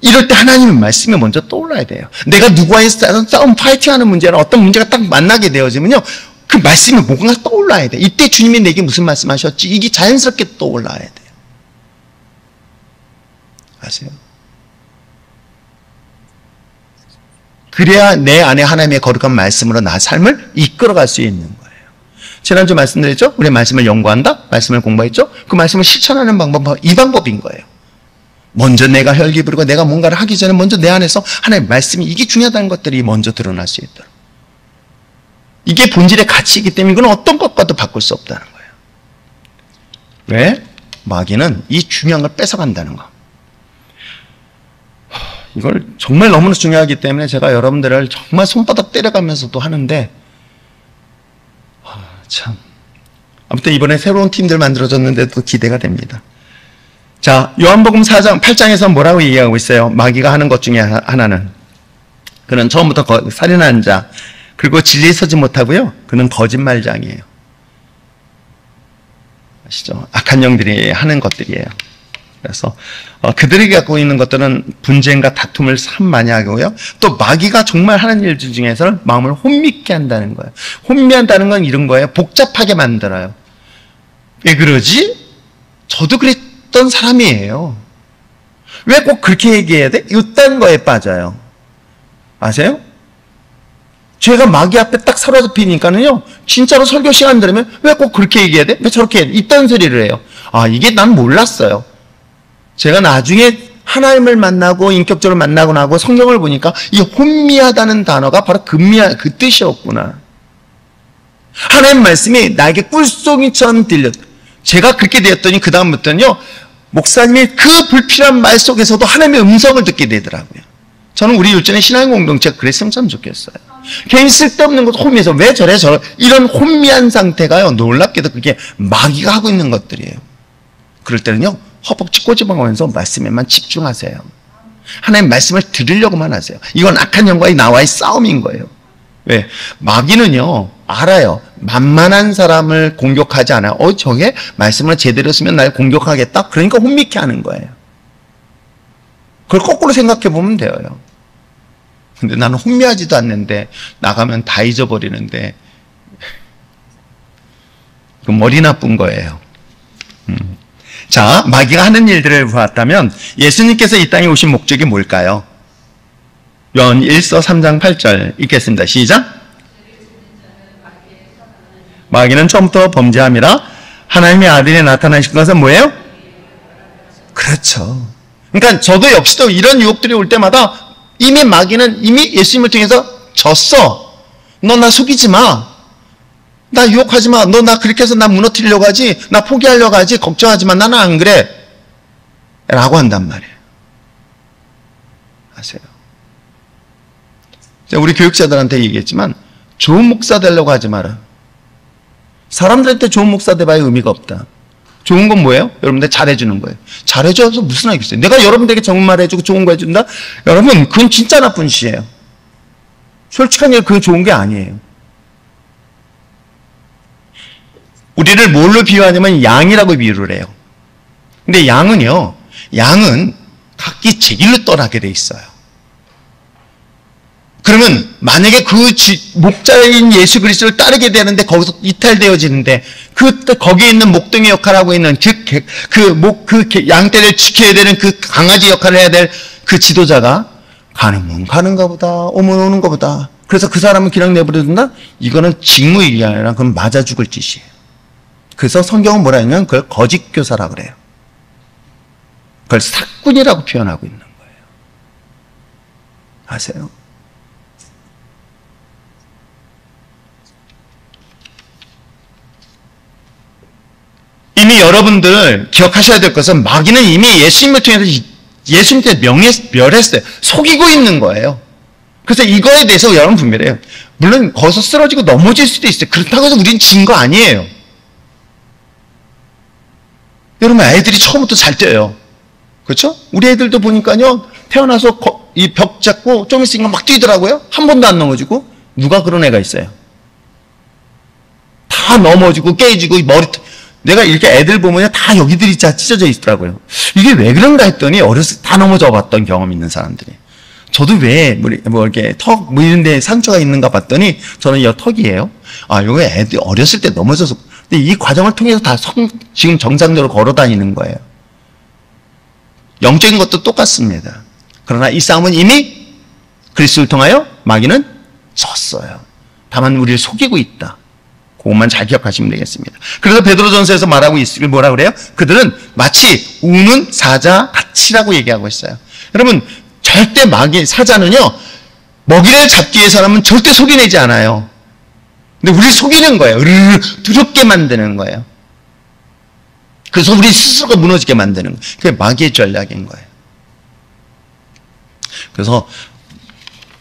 A: 이럴 때 하나님의 말씀이 먼저 떠올라야 돼요. 내가 누구와의 싸움 파이팅하는 문제나 어떤 문제가 딱 만나게 되어지면요, 그 말씀이 뭔가 떠올라야 돼. 이때 주님이 내게 무슨 말씀하셨지? 이게 자연스럽게 떠올라야 돼. 아세요? 그래야 내 안에 하나님의 거룩한 말씀으로 나 삶을 이끌어갈 수 있는 거예요. 지난주 말씀드렸죠? 우리 말씀을 연구한다? 말씀을 공부했죠? 그 말씀을 실천하는 방법은 이 방법인 거예요. 먼저 내가 혈기 부르고 내가 뭔가를 하기 전에 먼저 내 안에서 하나님의 말씀이 이게 중요하다는 것들이 먼저 드러날 수 있도록. 이게 본질의 가치이기 때문에 이건 어떤 것과도 바꿀 수 없다는 거예요. 왜? 마귀는 이 중요한 걸 뺏어간다는 거. 이걸 정말 너무나 중요하기 때문에 제가 여러분들을 정말 손바닥 때려가면서도 하는데 참 아무튼 이번에 새로운 팀들 만들어졌는데도 기대가 됩니다. 자, 요한복음 4장 8장에서 뭐라고 얘기하고 있어요? 마귀가 하는 것 중에 하나는 그는 처음부터 살인하는 자 그리고 진리에 서지 못하고요. 그는 거짓말장이에요. 아시죠? 악한 영들이 하는 것들이에요. 그래서 그들이 갖고 있는 것들은 분쟁과 다툼을 참 많이 하고요. 또 마귀가 정말 하는 일 중에서는 마음을 혼미케 한다는 거예요. 혼미한다는 건 이런 거예요. 복잡하게 만들어요. 왜 그러지? 저도 그랬던 사람이에요. 왜 꼭 그렇게 얘기해야 돼? 이딴 거에 빠져요. 아세요? 제가 마귀 앞에 딱 사로잡히니까는요, 진짜로 설교 시간 들으면 왜 꼭 그렇게 얘기해야 돼? 왜 저렇게 해야 돼? 이딴 소리를 해요. 아, 이게 난 몰랐어요. 제가 나중에 하나님을 만나고 인격적으로 만나고 나고 성경을 보니까 이 혼미하다는 단어가 바로 그 뜻이었구나. 하나님 말씀이 나에게 꿀송이처럼 들렸. 제가 그렇게 되었더니 그 다음부터는요, 목사님이 그 불필요한 말 속에서도 하나님의 음성을 듣게 되더라고요. 저는 우리 율전의 신앙 공동체가 그랬으면 참 좋겠어요. 괜히 쓸데없는 것 혼미해서 왜 저래 이런 혼미한 상태가요, 놀랍게도 그게 마귀가 하고 있는 것들이에요. 그럴 때는요, 허벅지 꼬집어가면서 말씀에만 집중하세요. 하나님 말씀을 들으려고만 하세요. 이건 악한 영과의 나와의 싸움인 거예요. 왜? 마귀는요, 알아요. 만만한 사람을 공격하지 않아요. 저게 말씀을 제대로 쓰면 날 공격하겠다? 그러니까 혼미케 하는 거예요. 그걸 거꾸로 생각해 보면 돼요. 근데 나는 혼미하지도 않는데 나가면 다 잊어버리는데 그 머리 나쁜 거예요. 자, 마귀가 하는 일들을 보았다면 예수님께서 이 땅에 오신 목적이 뭘까요? 요한 1서 3장 8절 읽겠습니다. 시작. 마귀는 처음부터 범죄함이라 하나님의 아들이 나타나신 것은 뭐예요? 그렇죠. 그러니까 저도 역시도 이런 유혹들이 올 때마다 이미 마귀는 이미 예수님을 통해서 졌어. 너 나 속이지 마. 나 유혹하지 마. 너 나 그렇게 해서 나 무너뜨리려고 하지. 나 포기하려고 하지. 걱정하지 마. 나는 안 그래. 라고 한단 말이에요. 아세요? 우리 교육자들한테 얘기했지만 좋은 목사 되려고 하지 마라. 사람들한테 좋은 목사 돼봐야 의미가 없다. 좋은 건 뭐예요? 여러분들 잘해주는 거예요. 잘해줘서 무슨 의미 있어요? 내가 여러분들에게 좋은 말 해주고 좋은 거 해준다? 여러분, 그건 진짜 나쁜 시예요. 솔직한 얘기, 그건 좋은 게 아니에요. 우리를 뭘로 비유하냐면 양이라고 비유를 해요. 근데 양은요, 양은 각기 제 길로 떠나게 돼 있어요. 그러면 만약에 그 목자인 예수 그리스도를 따르게 되는데 거기서 이탈되어지는데 거기에 있는 목동의 역할을 하고 있는 그 양떼를 지켜야 되는 그 강아지 역할을 해야 될 그 지도자가 가는건 가는가 보다, 오면 오는가 보다. 그래서 그 사람은 그냥 내버려둔다? 이거는 직무일이 아니라 그건 맞아 죽을 짓이에요. 그래서 성경은 뭐라 하냐면 그걸 거짓 교사라 그래요. 그걸 사꾼이라고 표현하고 있는 거예요. 아세요? 이미 여러분들 기억하셔야 될 것은 마귀는 이미 예수님을 통해서 예수님께 멸했어요. 속이고 있는 거예요. 그래서 이거에 대해서 여러분 분별해요. 물론 거기서 쓰러지고 넘어질 수도 있어요. 그렇다고 해서 우리는 진 거 아니에요. 여러분 애들이 처음부터 잘 뛰어요. 그렇죠? 우리 애들도 보니까요. 태어나서 이 벽 잡고 좀 있으니까 막 뛰더라고요. 한 번도 안 넘어지고. 누가 그런 애가 있어요? 다 넘어지고 깨지고 내가 이렇게 애들 보면 다 여기들이 다 찢어져 있더라고요. 이게 왜 그런가 했더니 어렸을 때 다 넘어져 봤던 경험 있는 사람들이. 저도 왜 이렇게 턱 이런 데 상처가 있는가 봤더니 저는 이 턱이에요. 아, 이거 애들이 어렸을 때 넘어져서. 근데 이 과정을 통해서 다 지금 정상적으로 걸어 다니는 거예요. 영적인 것도 똑같습니다. 그러나 이 싸움은 이미 그리스도를 통하여 마귀는 졌어요. 다만 우리를 속이고 있다. 그것만 잘 기억하시면 되겠습니다. 그래서 베드로전서에서 말하고 있으길 뭐라 그래요? 그들은 마치 우는 사자 같이라고 얘기하고 있어요. 여러분, 절대 사자는요, 먹이를 잡기 위해서라면 절대 속이내지 않아요. 근데 우리를 속이는 거예요. 두렵게 만드는 거예요. 그래서 우리 스스로가 무너지게 만드는 거예요. 그게 마귀의 전략인 거예요. 그래서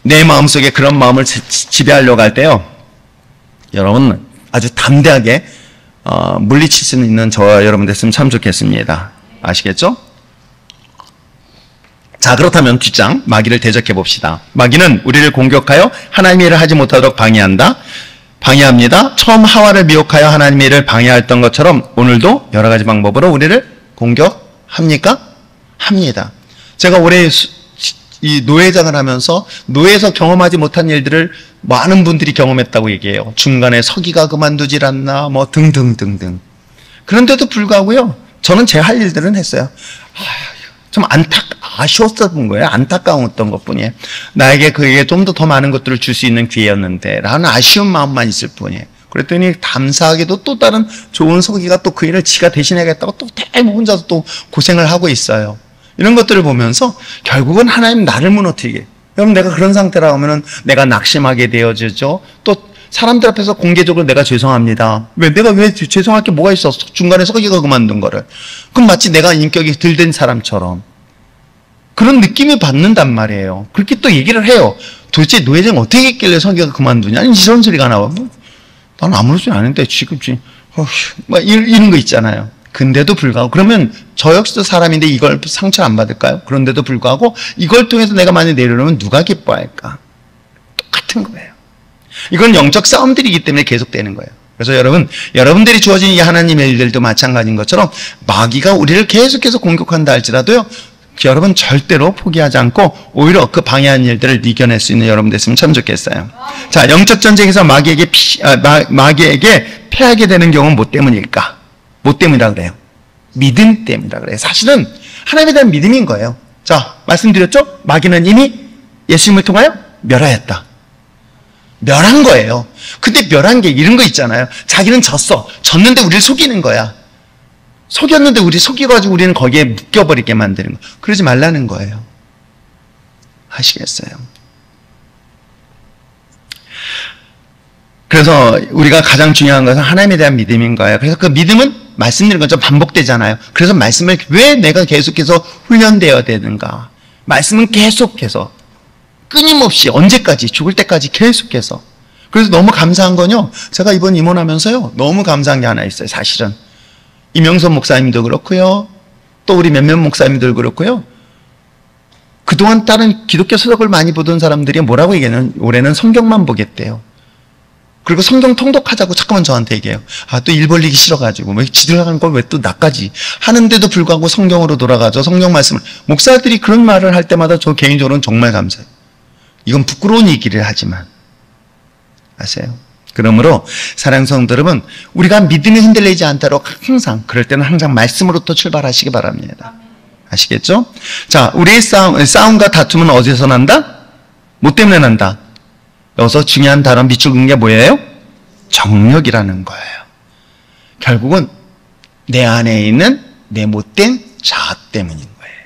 A: 내 마음속에 그런 마음을 지배하려고 할 때요, 여러분 아주 담대하게 물리칠 수 있는 저와 여러분 됐으면 참 좋겠습니다. 아시겠죠? 자, 그렇다면 뒷장 마귀를 대적해 봅시다. 마귀는 우리를 공격하여 하나님의 일을 하지 못하도록 방해합니다. 처음 하와를 미혹하여 하나님의 일을 방해했던 것처럼 오늘도 여러 가지 방법으로 우리를 공격합니까? 합니다. 제가 올해 이 노회장을 하면서 노회에서 경험하지 못한 일들을 많은 분들이 경험했다고 얘기해요. 중간에 서기가 그만두질 않나 뭐 등등등등. 그런데도 불구하고요, 저는 제 할 일들은 했어요. 좀 아쉬웠던 거예요. 안타까웠던 것뿐이에요. 나에게 그에게 좀 더 많은 것들을 줄 수 있는 기회였는데 라는 아쉬운 마음만 있을 뿐이에요. 그랬더니 감사하게도 또 다른 좋은 서기가 또 그 일을 지가 대신하겠다고 또 대부분 혼자서 또 고생을 하고 있어요. 이런 것들을 보면서 결국은 하나님 나를 무너뜨리게. 여러분, 내가 그런 상태라 하면은 내가 낙심하게 되어지죠. 또 사람들 앞에서 공개적으로 내가 죄송합니다. 내가 왜 죄송할 게 뭐가 있어? 중간에 서기가 그만둔 거를. 그럼 마치 내가 인격이 들된 사람처럼 그런 느낌이 받는단 말이에요. 그렇게 또 얘기를 해요. 도대체 노회장 어떻게 했길래 서기가 그만두냐? 이런 소리가 나와. 난 아무렇지 않은데 지금 막 이런 거 있잖아요. 근데도 불구하고, 그러면 저 역시도 사람인데 이걸 상처 안 받을까요? 그런데도 불구하고 이걸 통해서 내가 만약 내려놓으면 누가 기뻐할까? 똑같은 거예요. 이건 영적 싸움들이기 때문에 계속되는 거예요. 그래서 여러분들이 주어진 이 하나님의 일들도 마찬가지인 것처럼 마귀가 우리를 계속해서 공격한다 할지라도요, 여러분 절대로 포기하지 않고 오히려 그 방해하는 일들을 이겨낼 수 있는 여러분 됐으면 참 좋겠어요. 자, 영적 전쟁에서 마귀에게 패하게 되는 경우는 뭐 때문일까? 뭐 때문이라 그래요? 믿음 때문이라 그래요. 사실은 하나님에 대한 믿음인 거예요. 자, 말씀드렸죠? 마귀는 이미 예수님을 통하여 멸하였다. 멸한 거예요. 근데 멸한 게 이런 거 있잖아요. 자기는 졌는데 우리를 속이는 거야. 속였는데 속여가지고 우리는 거기에 묶여버리게 만드는 거. 그러지 말라는 거예요. 아시겠어요? 그래서 우리가 가장 중요한 것은 하나님에 대한 믿음인 거예요. 그래서 그 믿음은 말씀드린 것처럼 반복되잖아요. 그래서 말씀을 왜 내가 계속해서 훈련되어야 되는가? 말씀은 계속해서 끊임없이 언제까지? 죽을 때까지 계속해서. 그래서 너무 감사한 건요, 제가 이번 임원하면서요, 너무 감사한 게 하나 있어요. 사실은 이명선 목사님도 그렇고요, 또 우리 몇몇 목사님들 그렇고요, 그동안 다른 기독교 서적을 많이 보던 사람들이 뭐라고 얘기하냐면 올해는 성경만 보겠대요. 그리고 성경 통독하자고 자꾸만 저한테 얘기해요. 또 일 벌리기 싫어가지고 왜 지들 하는 걸 왜 또 나까지 하는데도 불구하고 성경으로 돌아가죠. 성경 말씀을. 목사들이 그런 말을 할 때마다 저 개인적으로는 정말 감사해요. 이건 부끄러운 얘기를 하지만 아세요? 그러므로 사랑하는 성도 여러분, 우리가 믿음이 흔들리지 않도록 그럴 때는 항상 말씀으로부터 출발하시기 바랍니다. 아시겠죠? 자, 우리의 싸움과 다툼은 어디서 난다? 뭐 때문에 난다? 여기서 중요한 단어 밑줄 게 뭐예요? 정욕이라는 거예요. 결국은 내 안에 있는 내 못된 자아 때문인 거예요.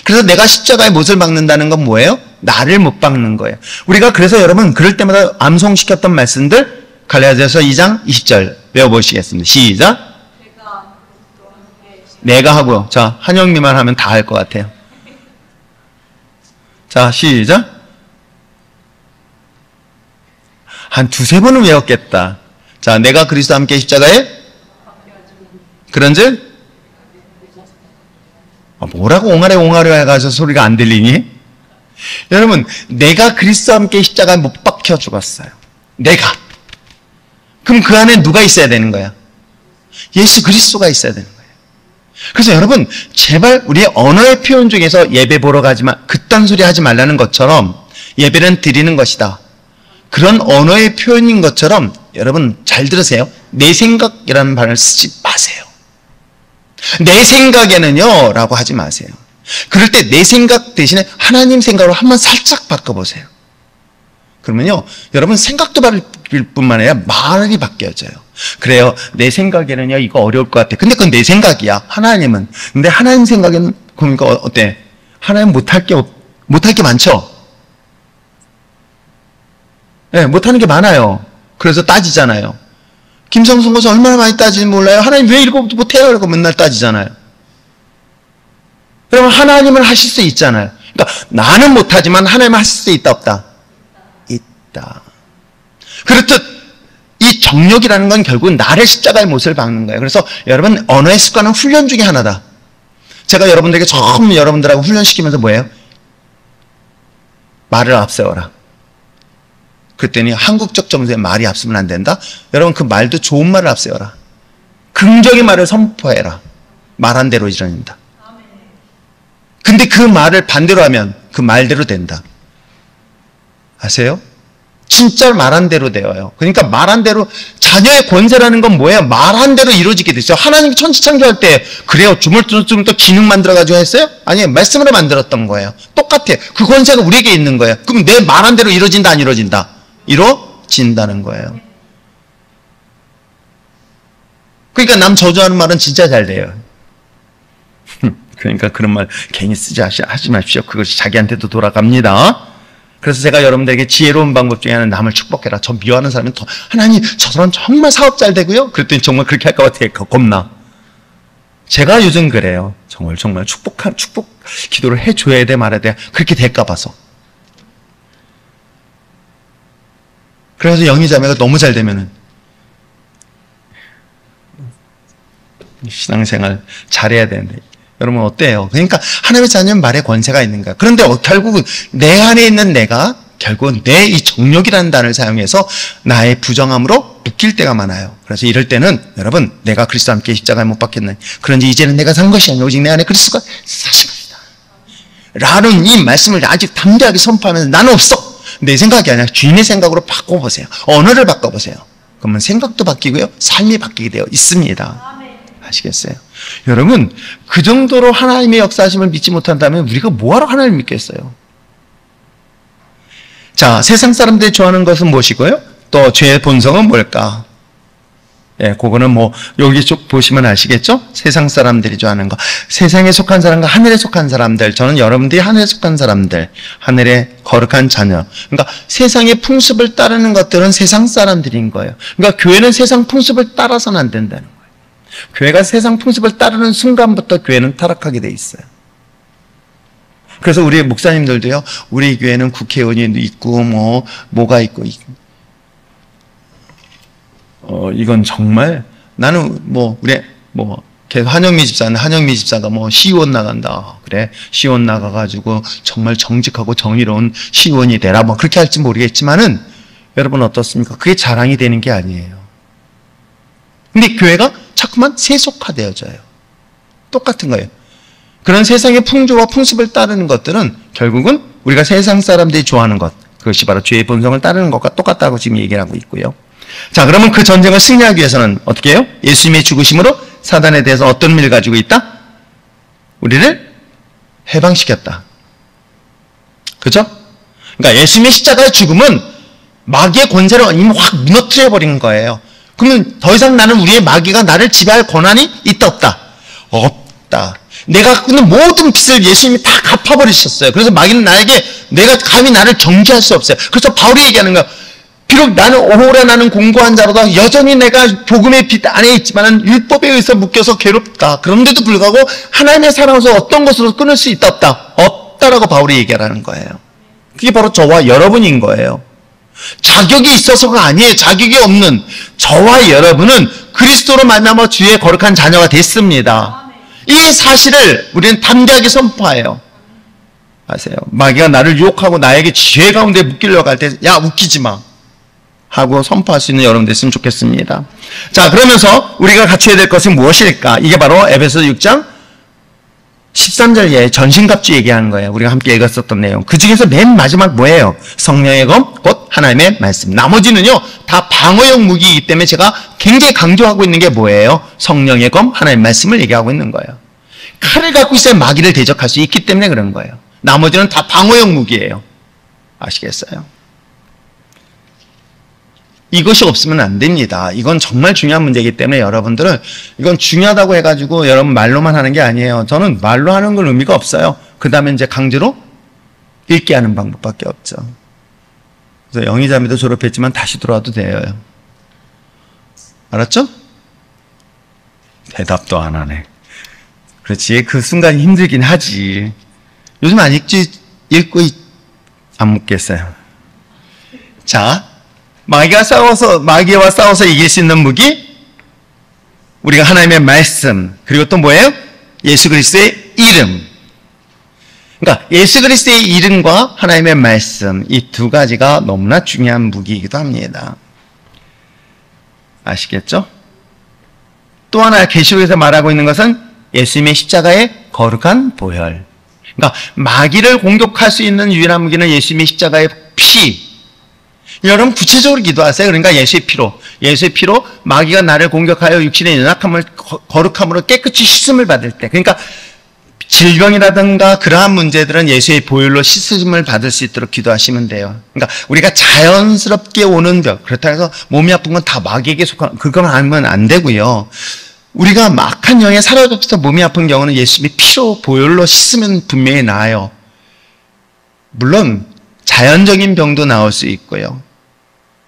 A: 그래서 내가 십자가에 못을 박는다는 건 뭐예요? 나를 못 박는 거예요. 우리가 그래서 여러분 그럴 때마다 암송시켰던 말씀들 갈라디아서 2장 20절 외워보시겠습니다. 시작. 내가 하고요. 자, 한영미만 하면 다 할 것 같아요. 자, 시작. 한 두세 번은 외웠겠다. 자, 내가 그리스도와 함께 십자가에 그런즉 뭐라고 옹알에 해가지고 소리가 안 들리니? 여러분, 내가 그리스도와 함께 십자가에 못 박혀 죽었어요. 내가. 그럼 그 안에 누가 있어야 되는 거야? 예수 그리스도가 있어야 되는 거예요. 그래서 여러분, 제발 우리의 언어의 표현 중에서 예배 보러 가지만 그딴 소리 하지 말라는 것처럼 예배는 드리는 것이다. 그런 언어의 표현인 것처럼 여러분 잘 들으세요. 내 생각이라는 말을 쓰지 마세요. 내 생각에는요 라고 하지 마세요. 그럴 때 내 생각 대신에 하나님 생각으로 한번 살짝 바꿔보세요. 그러면요, 여러분 생각도 바뀔 뿐만 아니라 말이 바뀌어져요. 그래요. 내 생각에는요, 이거 어려울 것 같아. 근데 그건 내 생각이야. 하나님은. 근데 하나님 생각에는, 그러니까 어때? 하나님 못할 게 많죠? 네, 못하는 게 많아요. 그래서 따지잖아요. 김성수 목사 얼마나 많이 따지는지 몰라요? 하나님 왜 이거 못해요? 이러고 맨날 따지잖아요. 그러면 하나님은 하실 수 있잖아요. 그러니까 나는 못하지만 하나님은 하실 수 있다, 없다? 있다. 그렇듯 이 정욕이라는 건 결국은 나를 십자가의 못을 박는 거예요. 그래서 여러분, 언어의 습관은 훈련 중에 하나다. 제가 여러분들에게 처음 여러분들하고 훈련시키면서 뭐예요? 말을 앞세워라. 그랬더니 한국적 정서에 말이 앞서면 안 된다? 여러분, 그 말도 좋은 말을 앞세워라. 긍정의 말을 선포해라. 말한 대로 이뤄진다. 근데 그 말을 반대로 하면 그 말대로 된다. 아세요? 진짜 말한 대로 되어요. 그러니까 말한 대로, 자녀의 권세라는 건 뭐예요? 말한 대로 이루어지게 됐어요. 하나님이 천지 창조할 때 그래요? 주물주물 또 기능 만들어가지고 했어요? 아니에요. 말씀으로 만들었던 거예요. 똑같아요. 그 권세가 우리에게 있는 거예요. 그럼 내 말한 대로 이루어진다, 안 이루어진다? 이루어진다는 거예요. 그러니까 남 저주하는 말은 진짜 잘 돼요. 그러니까 그런 말 괜히 하지 마십시오. 그것이 자기한테도 돌아갑니다. 그래서 제가 여러분들에게 지혜로운 방법 중에 하나는 남을 축복해라. 저 미워하는 사람은 더, 하나님 저 사람 정말 사업 잘 되고요. 그랬더니 정말 그렇게 할까 봐 겁나. 제가 요즘 그래요. 정말 축복 기도를 해줘야 돼 말아야 돼. 그렇게 될까 봐서. 그래서 영희 자매가 너무 잘 되면은 신앙생활 잘해야 되는데. 여러분 어때요? 그러니까 하나님의 자녀는 말에 권세가 있는 거야. 그런데 결국은 내 안에 있는 내가 결국은 내 이 정욕이라는 단어를 사용해서 나의 부정함으로 묶일 때가 많아요. 그래서 이럴 때는 여러분, 내가 그리스도와 함께 십자가에 못 박혔나니 그런지 이제는 내가 산 것이 아니라 오직 내 안에 그리스도가 사신 것이다 라는 이 말씀을 아주 담대하게 선포하면서 나는 없어, 내 생각이 아니라 주인의 생각으로 바꿔보세요. 언어를 바꿔보세요. 그러면 생각도 바뀌고요, 삶이 바뀌게 되어 있습니다. 아시겠어요? 여러분, 그 정도로 하나님의 역사하심을 믿지 못한다면 우리가 뭐하러 하나님을 믿겠어요? 자, 세상 사람들이 좋아하는 것은 무엇이고요? 또 죄의 본성은 뭘까? 예, 그거는 뭐 여기 쭉 보시면 아시겠죠? 세상 사람들이 좋아하는 거. 세상에 속한 사람과 하늘에 속한 사람들. 저는 여러분들이 하늘에 속한 사람들, 하늘의 거룩한 자녀. 그러니까 세상의 풍습을 따르는 것들은 세상 사람들인 거예요. 그러니까 교회는 세상 풍습을 따라서는 안 된다는 거예요. 교회가 세상 풍습을 따르는 순간부터 교회는 타락하게 돼 있어요. 그래서 우리 목사님들도요, 우리 교회는 국회의원이 있고 뭐가 있고 이건 정말 나는 계속 한영미 집사가 시의원 나간다. 그래, 시의원 나가가지고 정말 정직하고 정의로운 시의원이 되라. 그렇게 할지 모르겠지만은 여러분 어떻습니까? 그게 자랑이 되는 게 아니에요. 근데 교회가 자꾸만 세속화되어져요. 똑같은 거예요. 그런 세상의 풍조와 풍습을 따르는 것들은 결국은 우리가 세상 사람들이 좋아하는 것, 그것이 바로 죄의 본성을 따르는 것과 똑같다고 지금 얘기를 하고 있고요. 자, 그러면 그 전쟁을 승리하기 위해서는 어떻게 해요? 예수님의 죽으심으로 사단에 대해서 어떤 일을 가지고 있다? 우리를 해방시켰다. 그죠? 그러니까 예수님의 십자가의 죽음은 마귀의 권세를 이미 확 무너뜨려버린 거예요. 그러면 더 이상 나는 우리의 마귀가 나를 지배할 권한이 있다, 없다? 없다. 내가 갖고 있는 모든 빚을 예수님이 다 갚아버리셨어요. 그래서 마귀는 내가 감히 나를 정죄할 수 없어요. 그래서 바울이 얘기하는 거야. 비록 나는 오호라 나는 공고한 자로다. 여전히 내가 복음의 빛 안에 있지만 율법에 의해서 묶여서 괴롭다. 그런데도 불구하고 하나님의 사랑으로서 어떤 것으로 끊을 수 있다, 없다? 없다라고 바울이 얘기하라는 거예요. 그게 바로 저와 여러분인 거예요. 자격이 있어서가 아니에요. 자격이 없는 저와 여러분은 그리스도로 말미암아 주의 거룩한 자녀가 됐습니다. 이 사실을 우리는 담대하게 선포해요. 아세요? 마귀가 나를 유혹하고 나에게 죄 가운데 묶이려고 할 때 야, 웃기지 마 하고 선포할 수 있는 여러분 됐으면 좋겠습니다. 자, 그러면서 우리가 갖춰야 될 것은 무엇일까? 이게 바로 에베소서 6장 13절에 전신갑주 얘기하는 거예요. 우리가 함께 읽었었던 내용. 그 중에서 맨 마지막 뭐예요? 성령의 검, 곧 하나님의 말씀. 나머지는요, 다 방어용 무기이기 때문에 제가 굉장히 강조하고 있는 게 뭐예요? 성령의 검, 하나님의 말씀을 얘기하고 있는 거예요. 칼을 갖고 있어야 마귀를 대적할 수 있기 때문에 그런 거예요. 나머지는 다 방어용 무기예요. 아시겠어요? 이것이 없으면 안 됩니다. 이건 정말 중요한 문제이기 때문에 여러분들은 이건 중요하다고 해가지고 여러분 말로만 하는 게 아니에요. 저는 말로 하는 건 의미가 없어요. 그 다음에 이제 강제로 읽게 하는 방법밖에 없죠. 그래서 영희자매도 졸업했지만 다시 돌아와도 돼요. 알았죠? 대답도 안 하네. 그렇지. 그 순간이 힘들긴 하지. 요즘 안 읽고 안 묻겠어요. 자, 마귀와 싸워서 이길 수 있는 무기, 우리가 하나님의 말씀, 그리고 또 뭐예요? 예수 그리스도의 이름. 그러니까 예수 그리스도의 이름과 하나님의 말씀, 이 두 가지가 너무나 중요한 무기이기도 합니다. 아시겠죠? 또 하나 계시록에서 말하고 있는 것은 예수님의 십자가의 거룩한 보혈. 그러니까 마귀를 공격할 수 있는 유일한 무기는 예수님의 십자가의 피. 여러분 구체적으로 기도하세요. 그러니까 예수의 피로 마귀가 나를 공격하여 육신의 연약함을 거룩함으로 깨끗이 씻음을 받을 때, 그러니까 질병이라든가 그러한 문제들은 예수의 보혈로 씻음을 받을 수 있도록 기도하시면 돼요. 그러니까 우리가 자연스럽게 오는 병, 그렇다고 해서 몸이 아픈 건 다 마귀에게 속한, 그건 하면 안 되고요. 우리가 악한 영에 사로잡혀서 몸이 아픈 경우는 예수님의 피로 보혈로 씻으면 분명히 나아요. 물론 자연적인 병도 나올 수 있고요.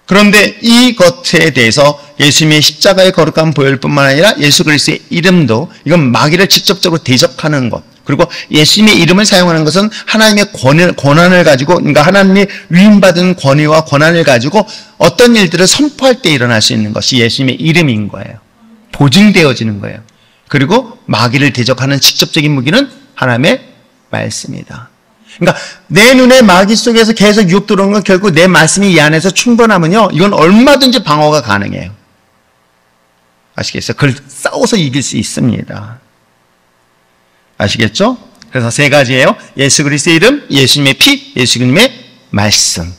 A: 그런데 이것에 대해서 예수님의 십자가의 거룩한 보혈뿐만 아니라 예수 그리스도의 이름도, 이건 마귀를 직접적으로 대적하는 것, 그리고 예수님의 이름을 사용하는 것은 하나님의 권한을 가지고, 그러니까 하나님이 위임받은 권위와 권한을 가지고 어떤 일들을 선포할 때 일어날 수 있는 것이 예수님의 이름인 거예요. 보증되어지는 거예요. 그리고 마귀를 대적하는 직접적인 무기는 하나님의 말씀이다. 그러니까 내 눈에 마귀 속에서 계속 유혹 들어오는 건 결국 내 말씀이 이 안에서 충분하면요, 이건 얼마든지 방어가 가능해요. 아시겠어요? 그걸 싸워서 이길 수 있습니다. 아시겠죠? 그래서 세 가지예요. 예수 그리스도의 이름, 예수님의 피, 예수님의 말씀.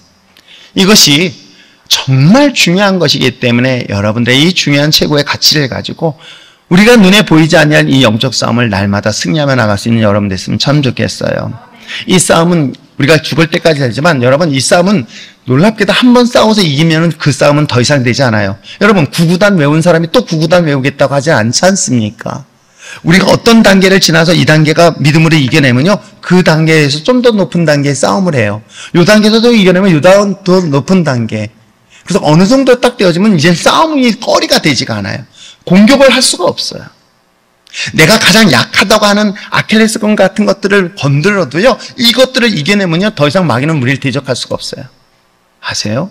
A: 이것이 정말 중요한 것이기 때문에 여러분들의 이 중요한 최고의 가치를 가지고 우리가 눈에 보이지 않는 이 영적 싸움을 날마다 승리하며 나갈 수 있는 여러분 됐으면 참 좋겠어요. 이 싸움은 우리가 죽을 때까지 되지만 여러분, 이 싸움은 놀랍게도 한 번 싸워서 이기면 그 싸움은 더 이상 되지 않아요. 여러분, 구구단 외운 사람이 또 구구단 외우겠다고 하지 않지 않습니까? 우리가 어떤 단계를 지나서 이 단계가 믿음으로 이겨내면요, 그 단계에서 좀 더 높은 단계의 싸움을 해요. 이 단계에서도 이겨내면 요 더 높은 단계. 그래서 어느 정도 딱 되어지면 이제 싸움이 거리가 되지가 않아요. 공격을 할 수가 없어요. 내가 가장 약하다고 하는 아킬레스건 같은 것들을 건드려도요, 이것들을 이겨내면요, 더 이상 마귀는 우리를 대적할 수가 없어요. 아세요?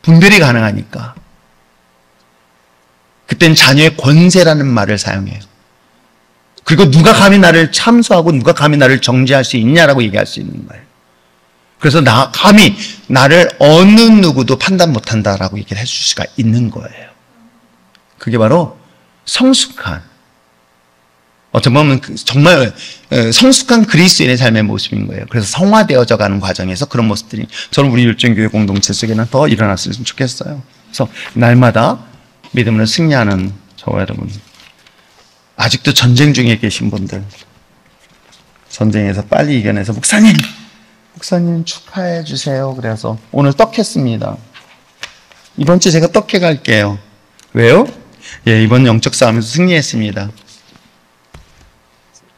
A: 분별이 가능하니까. 그땐 자녀의 권세라는 말을 사용해요. 그리고 누가 감히 나를 참수하고 누가 감히 나를 정죄할 수 있냐라고 얘기할 수 있는 거예요. 그래서 감히 나를 어느 누구도 판단 못한다라고 얘기를 해줄 수가 있는 거예요. 그게 바로 성숙한, 어쩌면 보면 정말 성숙한 그리스도인의 삶의 모습인 거예요. 그래서 성화되어져 가는 과정에서 그런 모습들이 저는 우리 율정교회 공동체 속에는 더 일어났으면 좋겠어요. 그래서 날마다 믿음으로 승리하는 저와 여러분, 아직도 전쟁 중에 계신 분들, 전쟁에서 빨리 이겨내서 목사님 축하해 주세요. 그래서 오늘 떡했습니다. 이번 주 제가 떡해 갈게요. 왜요? 예, 이번 영적 싸움에서 승리했습니다.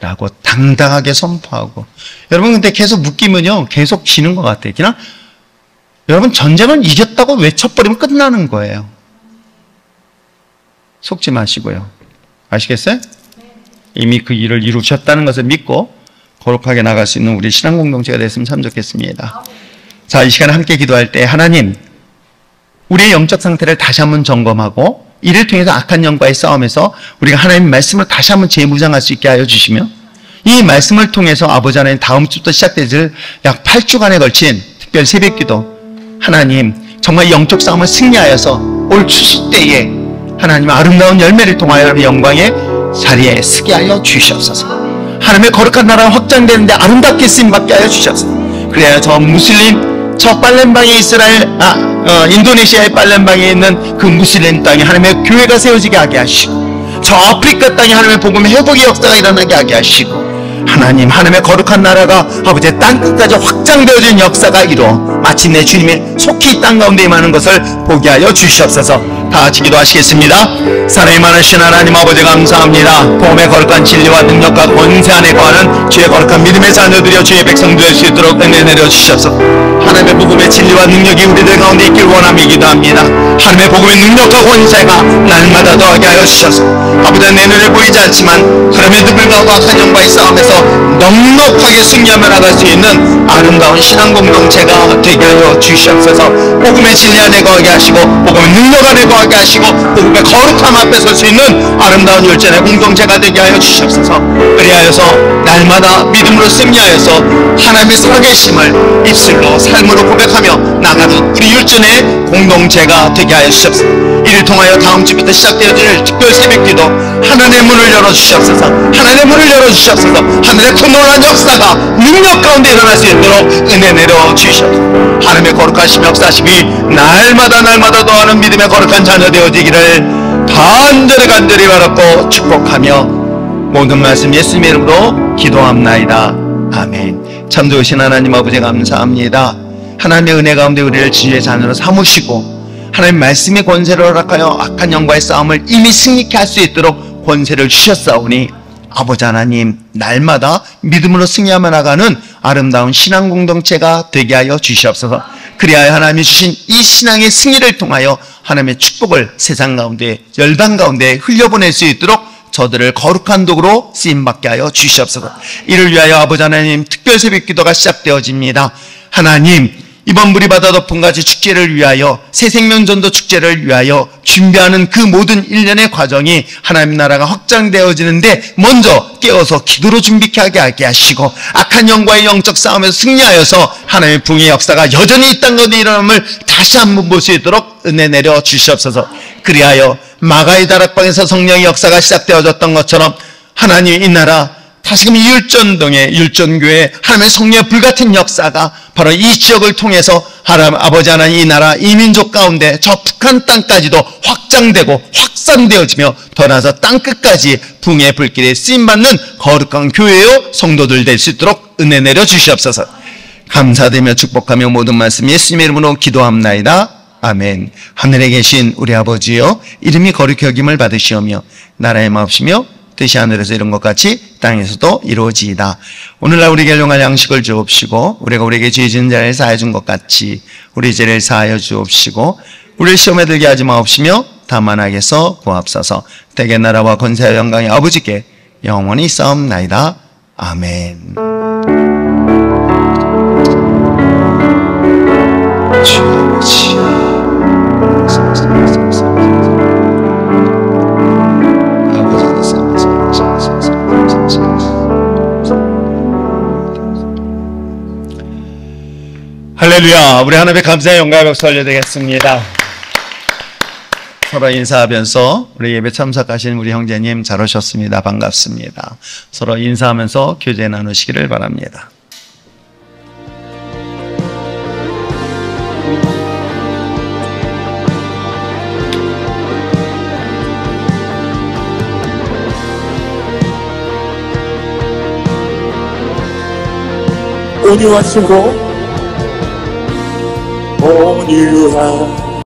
A: 라고 당당하게 선포하고. 여러분, 근데 계속 묶이면요, 계속 지는 것 같아요. 그냥 여러분, 전쟁을 이겼다고 외쳐버리면 끝나는 거예요. 속지 마시고요. 아시겠어요? 이미 그 일을 이루셨다는 것을 믿고 거룩하게 나갈 수 있는 우리 신앙 공동체가 됐으면 참 좋겠습니다. 자, 이 시간에 함께 기도할 때 하나님, 우리의 영적 상태를 다시 한번 점검하고 이를 통해서 악한 영과의 싸움에서 우리가 하나님의 말씀을 다시 한번 재무장할 수 있게 하여 주시며, 이 말씀을 통해서 아버지 하나님, 다음 주부터 시작될 약 8주간에 걸친 특별 새벽기도, 하나님 정말 영적 싸움을 승리하여서 올 추수 때에 하나님의 아름다운 열매를 통하여 하나님의 영광의 자리에 서게 하여 주시옵소서. 하나님의 거룩한 나라가 확장되는데 아름답게 쓰임받게 하여 주셔서, 그래야 저 무슬림, 저 팔렘방의 인도네시아의 팔렘방에 있는 그 무슬림 땅에 하나님의 교회가 세워지게 하게 하시고, 저 아프리카 땅에 하나님의 복음의 회복의 역사가 일어나게 하게 하시고, 하나님, 하나님의 거룩한 나라가 아버지의 땅끝까지 확장되어진 역사가 이루어 마침내 주님이 속히 이 땅 가운데 임하는 것을 보게 하여 주시옵소서. 다 같이 기도하시겠습니다. 사랑이 많으신 하나님 아버지 감사합니다. 복음의 거룩한 진리와 능력과 권세 안에 거하는 주의 거룩한 믿음의 자녀들이여 주의 백성 될 수 있도록 은혜 내려 주시옵소서. 하나님의 복음의 진리와 능력이 우리들 가운데 있길 원함이 기도합니다. 하나님의 복음의 능력과 권세가 날마다 더하게 하여 주셔서 아버지 내 눈에 보이지 않지만 하나님의 늙은과 악한 영과의 싸움에서 넉넉하게 승리하며 나갈 수 있는 아름다운 신앙 공동체가 되게 하여 주시옵소서. 복음의 진리 안에 거하게 하시고 복음의 능력 안에 거하게 하시고 복음의 거룩함 앞에 설 수 있는 아름다운 율전의 공동체가 되게 하여 주시옵소서. 그리하여서 날마다 믿음으로 승리하여서 하나님의 살아계심을 입술로 삶으로 고백하며 나가는 우리 율전의 공동체가 되게 하여 주시옵소서. 이를 통하여 다음 주부터 시작되어질 특별 새벽기도 하나님의 문을 열어주시옵소서. 하나님의 문을 열어주시옵소서. 하늘의 큰 놀라운 역사가 능력 가운데 일어날 수 있도록 은혜 내려 주시옵소서. 하나님의 거룩하심 역사심이 날마다 더하는 믿음의 거룩한 자녀 되어지기를 간절히 바랐고 축복하며 모든 말씀 예수님의 이름으로 기도합나이다. 아멘. 참 좋으신 하나님 아버지 감사합니다. 하나님의 은혜 가운데 우리를 지혜의 자녀로 삼으시고 하나님 말씀의 권세를 허락하여 악한 영과의 싸움을 이미 승리케 할 수 있도록 권세를 주셨사오니 아버지 하나님, 날마다 믿음으로 승리하며 나가는 아름다운 신앙 공동체가 되게 하여 주시옵소서. 그리하여 하나님이 주신 이 신앙의 승리를 통하여 하나님의 축복을 세상 가운데, 열방 가운데 흘려보낼 수 있도록 저들을 거룩한 도구로 쓰임받게 하여 주시옵소서. 이를 위하여 아버지 하나님, 특별 새벽 기도가 시작되어집니다. 하나님, 이번 물이 바다 덮음가지 축제를 위하여, 새생명전도 축제를 위하여 준비하는 그 모든 일련의 과정이 하나님 나라가 확장되어지는데 먼저 깨어서 기도로 준비하게 하게 하시고 악한 영과의 영적 싸움에서 승리하여서 하나님의 붕의 역사가 여전히 이 땅 가운데 일어남을 다시 한번 볼 수 있도록 은혜 내려 주시옵소서. 그리하여 마가의 다락방에서 성령의 역사가 시작되어졌던 것처럼 하나님 이 나라 다시금 이 율전동의 율전교회 하나님의 성령의 불같은 역사가 바로 이 지역을 통해서 하나님 아버지 하나님 이 나라 이 민족 가운데 저 북한 땅까지도 확장되고 확산되어지며 더 나아서 땅끝까지 붕의 불길에 쓰임받는 거룩한 교회요 성도들 될 수 있도록 은혜 내려 주시옵소서. 감사드리며 축복하며 모든 말씀 예수님의 이름으로 기도합나이다. 아멘. 하늘에 계신 우리 아버지여, 이름이 거룩히 여김을 받으시오며 나라의 마옵시며 뜻이 하늘에서 이룬 것 같이 땅에서도 이루어지이다. 오늘날 우리에게 일용할 양식을 주옵시고 우리가 우리에게 죄 지은 자를 사하여 준 것 같이 우리 죄를 사하여 주옵시고 우리를 시험에 들게 하지 마옵시며 다만 악에서 구하옵소서. 대개 나라와 권세와 영광이 아버지께 영원히 있사옵나이다. 아멘. 주 아버지, 할렐루야. 우리 하나님의 감사의 영광의 박수 올려드리겠습니다. 서로 인사하면서 우리 예배 참석하신 우리 형제님 잘 오셨습니다. 반갑습니다. 서로 인사하면서 교제 나누시기를 바랍니다.
B: 온유하시고 온유한